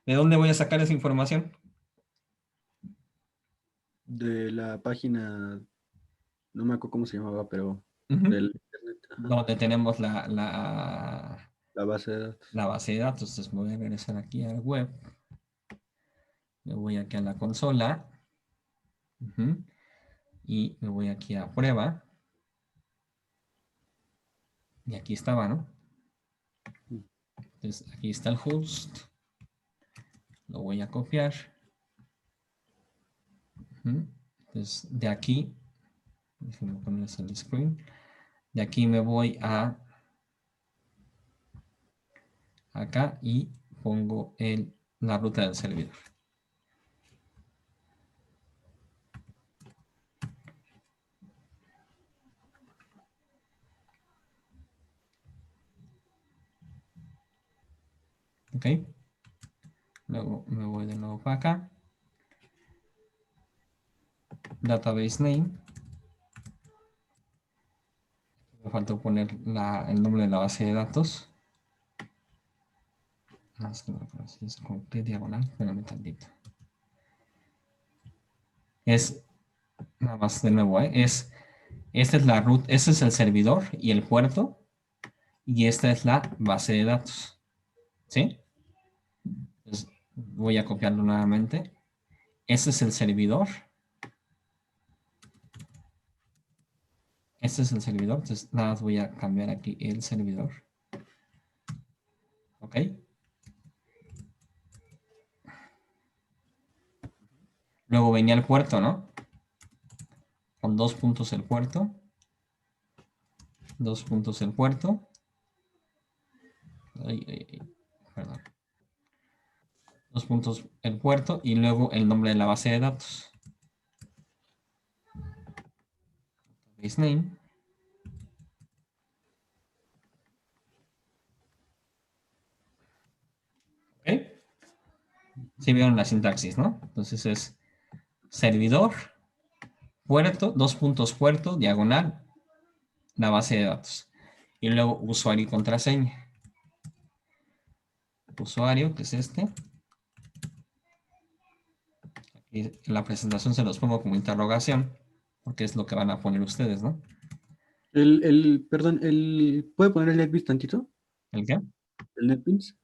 ¿De dónde voy a sacar esa información? De la página, no me acuerdo cómo se llamaba, pero Ujú. del internet. Ajá. Donde tenemos la base de datos. la base de datos. Entonces me voy a regresar aquí al web. Me voy aquí a la consola. Y me voy aquí a prueba. Y aquí estaba, ¿no? Entonces aquí está el host. Lo voy a copiar. Ujú. Entonces, de aquí, déjenme ponerles el screen. De aquí me voy a acá y pongo la ruta del servidor. ¿Ok? Luego me voy de nuevo para acá. Database name. Me faltó poner el nombre de la base de datos. Más que nada, así es con P diagonal, espérame tantito. Es, nada más de nuevo, esta es la root, este es el servidor y el puerto, y esta es la base de datos. ¿Sí? Entonces, voy a copiarlo nuevamente. Este es el servidor. Este es el servidor, entonces nada más voy a cambiar aquí el servidor. ¿Ok? Luego venía el puerto, ¿no? Con 2 puntos el puerto. 2 puntos el puerto. Perdón. 2 puntos el puerto y luego el nombre de la base de datos. Base name. ¿Ok? Sí vieron la sintaxis, ¿no? Entonces es servidor, puerto, 2 puntos puerto, diagonal, la base de datos. Y luego usuario y contraseña. Usuario, que es este. Y en la presentación se los pongo como interrogación, porque es lo que van a poner ustedes, ¿no? Perdón, ¿puede poner el NetBeans tantito? ¿El qué? El NetBeans.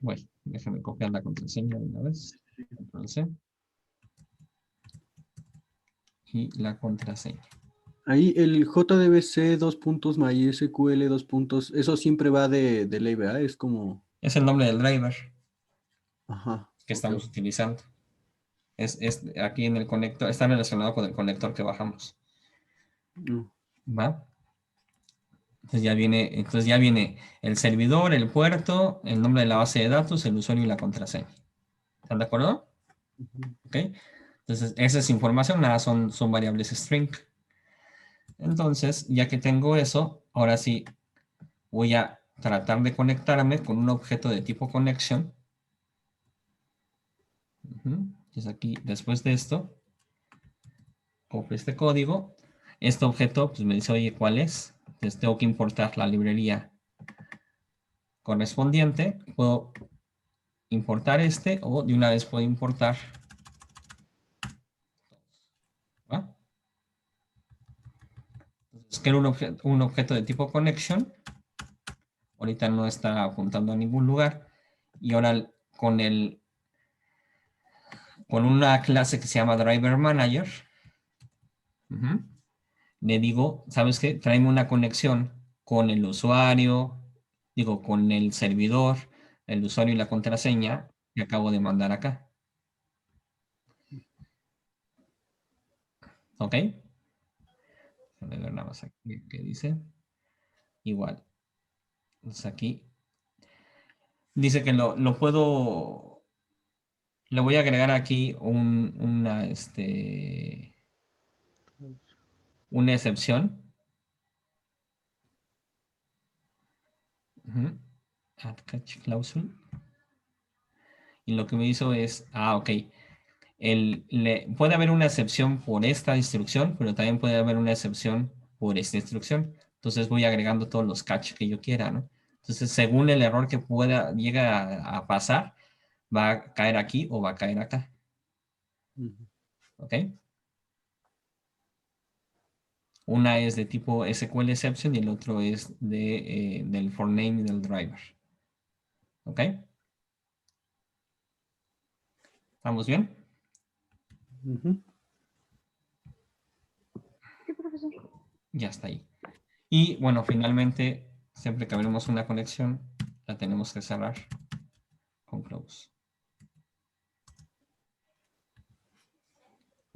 Bueno, déjenme copiar la contraseña de una vez. Control C. Y la contraseña. Ahí el JDBC 2.mysql 2. Eso siempre va de ley, ¿verdad? Es como... Es el nombre del driver Ajá. que ok. estamos utilizando. Es aquí en el conector, está relacionado con el conector que bajamos. No. ¿Va? Entonces ya viene el servidor, el puerto, el nombre de la base de datos, el usuario y la contraseña. ¿Están de acuerdo? Ujú. ¿Ok? Entonces, esa es información, nada, son variables string. Entonces, ya que tengo eso, ahora sí voy a tratar de conectarme con un objeto de tipo connection. Entonces aquí, después de esto, copio este código. Este objeto pues, me dice, oye, ¿cuál es? Entonces tengo que importar la librería correspondiente. Puedo importar este o de una vez puedo importar. ¿Va? Entonces, quiero un objeto de tipo connection. Ahorita no está apuntando a ningún lugar. Y ahora con una clase que se llama driver manager, le digo, ¿sabes qué? Tráeme una conexión con el usuario, digo, con el servidor, el usuario y la contraseña que acabo de mandar acá. ¿Ok? Déjame ver nada más aquí qué dice. Igual. Entonces aquí dice que lo puedo, le voy a agregar aquí una excepción. Add catch clausule. Y lo que me hizo es, ok, puede haber una excepción por esta instrucción, pero también puede haber una excepción por esta instrucción. Entonces voy agregando todos los catch que yo quiera, ¿no? Entonces, según el error que llega a pasar, va a caer aquí o va a caer acá. Ujú. ¿Ok? Una es de tipo SQL exception y el otro es del for name y del driver. ¿Ok? ¿Estamos bien? Ujú. Sí, profesor. Ya está ahí. Y bueno, finalmente, siempre que abrimos una conexión, la tenemos que cerrar con close.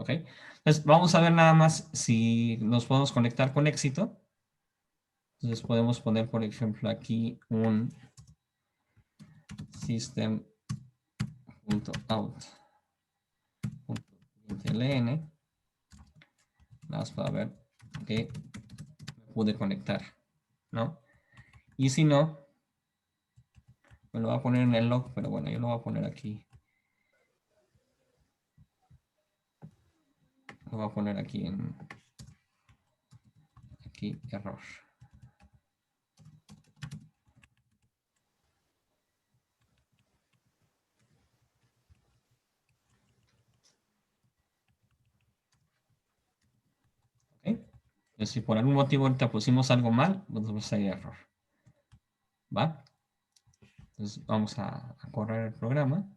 ¿Ok? Entonces, vamos a ver nada más si nos podemos conectar con éxito. Entonces, podemos poner, por ejemplo, aquí un system.out.ln. Nada más para ver que me pude conectar, ¿no? Y si no, me lo voy a poner en el log, pero bueno, yo lo voy a poner aquí. Lo voy a poner aquí en... Aquí, error. ¿Ok? Entonces, si por algún motivo ahorita pusimos algo mal, pues va a ser error. ¿Va? Entonces vamos a correr el programa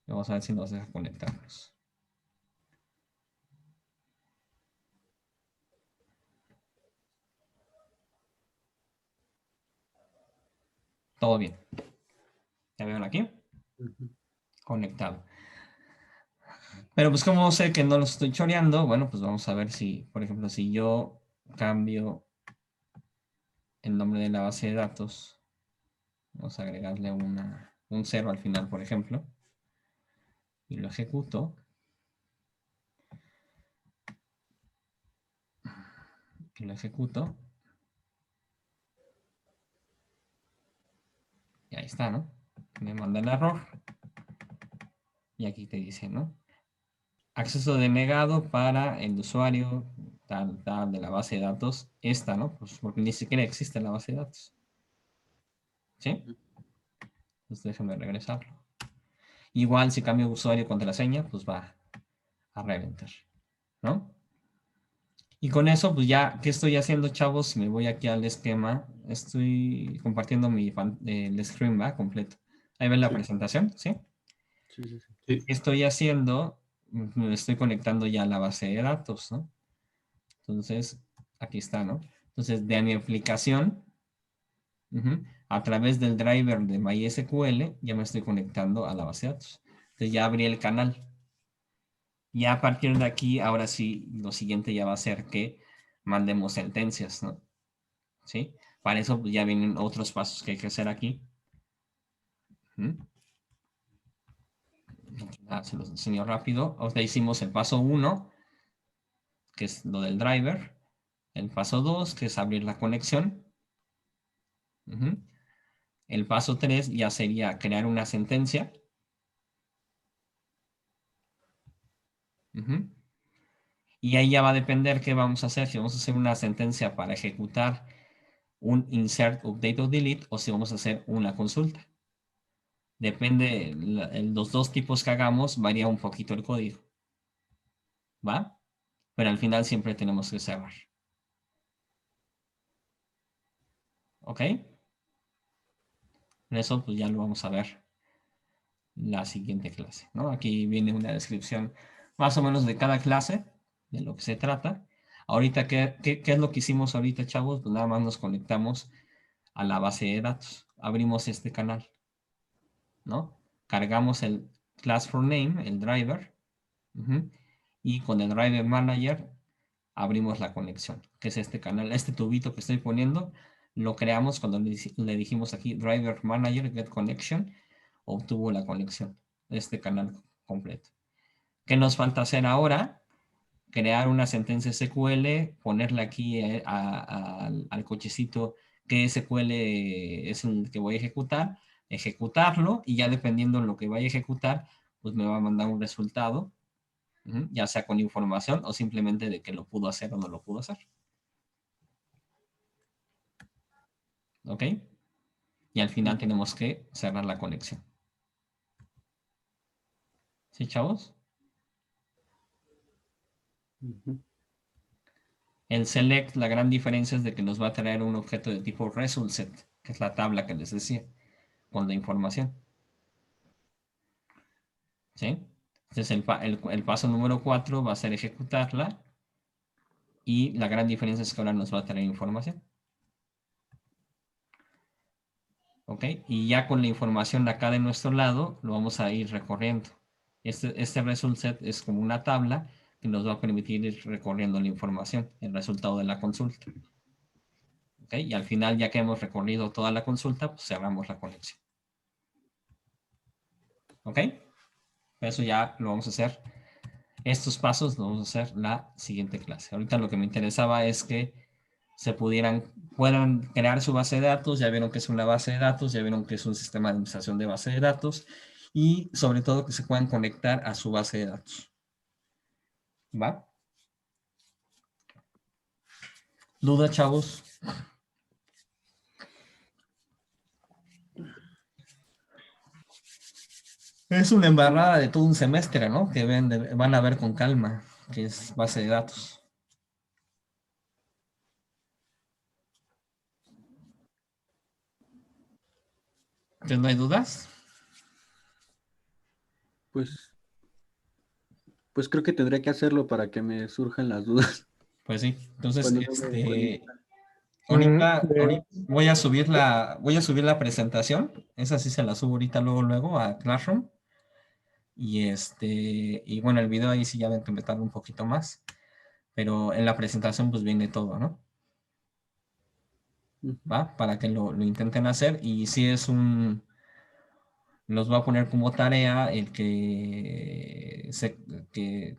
y vamos a ver si nos deja conectarnos. Todo bien. ¿Ya vieron aquí? Conectado. Pero pues como sé que no los estoy choreando, bueno, pues vamos a ver si, por ejemplo, si yo cambio el nombre de la base de datos, vamos a agregarle un 0 al final, por ejemplo, y lo ejecuto. Y lo ejecuto. Y ahí está, ¿no? Me manda el error. Y aquí te dice, ¿no? Acceso denegado para el usuario tal, tal de la base de datos. Esta, ¿no? Pues porque ni siquiera existe la base de datos. ¿Sí? Entonces déjame regresarlo. Igual si cambio usuario y contraseña, pues va a reventar, ¿no? Y con eso, pues ya, ¿qué estoy haciendo, chavos? Me voy aquí al esquema. Estoy compartiendo el screen, ¿va? Completo. Ahí ven la Sí. presentación, ¿sí? Sí, sí, sí. ¿Qué estoy haciendo? Me estoy conectando ya a la base de datos, ¿no? Entonces, aquí está, ¿no? Entonces, de mi aplicación, a través del driver de MySQL, ya me estoy conectando a la base de datos. Entonces, ya abrí el canal. Ya a partir de aquí, ahora sí, lo siguiente ya va a ser que mandemos sentencias, ¿no? ¿Sí? Para eso pues, ya vienen otros pasos que hay que hacer aquí. Se los enseño rápido. Ahorita hicimos el paso 1, que es lo del driver. El paso 2, que es abrir la conexión. El paso 3 ya sería crear una sentencia. Y ahí ya va a depender qué vamos a hacer. Si vamos a hacer una sentencia para ejecutar un insert, update o delete, o si vamos a hacer una consulta. Depende, los dos tipos que hagamos, varía un poquito el código. ¿Va? Pero al final siempre tenemos que cerrar. ¿Ok? Eso pues ya lo vamos a ver la siguiente clase, ¿no? Aquí viene una descripción más o menos de cada clase, de lo que se trata. Ahorita, ¿qué es lo que hicimos ahorita, chavos? Pues nada más nos conectamos a la base de datos. Abrimos este canal, ¿no? Cargamos el class for name, el driver, y con el driver manager abrimos la conexión, que es este canal, este tubito que estoy poniendo, lo creamos cuando le dijimos aquí driver manager get connection, obtuvo la conexión de este canal completo. ¿Qué nos falta hacer ahora? Crear una sentencia SQL, ponerle aquí al cochecito que SQL es el que voy a ejecutar, ejecutarlo y ya dependiendo de lo que vaya a ejecutar, pues me va a mandar un resultado, ya sea con información o simplemente de que lo pudo hacer o no lo pudo hacer. ¿Ok? Y al final tenemos que cerrar la conexión. ¿Sí, chavos? El select, la gran diferencia es de que nos va a traer un objeto de tipo result set, que es la tabla que les decía, con la información. ¿Sí? Entonces el paso número 4 va a ser ejecutarla y la gran diferencia es que ahora nos va a traer información. ¿Ok? Y ya con la información acá de nuestro lado, lo vamos a ir recorriendo. Este result set es como una tabla que nos va a permitir ir recorriendo la información, el resultado de la consulta. ¿Ok? Y al final, ya que hemos recorrido toda la consulta, pues cerramos la conexión. ¿Ok? Eso ya lo vamos a hacer. Estos pasos los vamos a hacer la siguiente clase. Ahorita lo que me interesaba es que puedan crear su base de datos. Ya vieron que es una base de datos, ya vieron que es un sistema de administración de base de datos y sobre todo que se puedan conectar a su base de datos. ¿Va? ¿Duda, chavos? Es una embarrada de todo un semestre, ¿no? Que van a ver con calma, que es base de datos. ¿Entonces no hay dudas? Pues creo que tendré que hacerlo para que me surjan las dudas. Pues sí. Entonces, Cuando no me conecta. ahorita voy a subir la presentación. Esa sí se la subo ahorita luego a Classroom. Y bueno, el video ahí sí ya ven que me tarda un poquito más. Pero en la presentación pues viene todo, ¿no? ¿Va? Para que lo intenten hacer. Y si es los voy a poner como tarea el que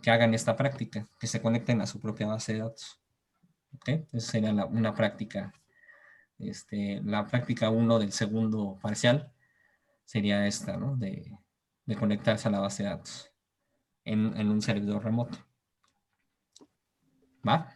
hagan esta práctica, que se conecten a su propia base de datos. ¿Ok? Esa sería una práctica. La práctica 1 del segundo parcial sería esta, ¿no? De conectarse a la base de datos en un servidor remoto. ¿Va?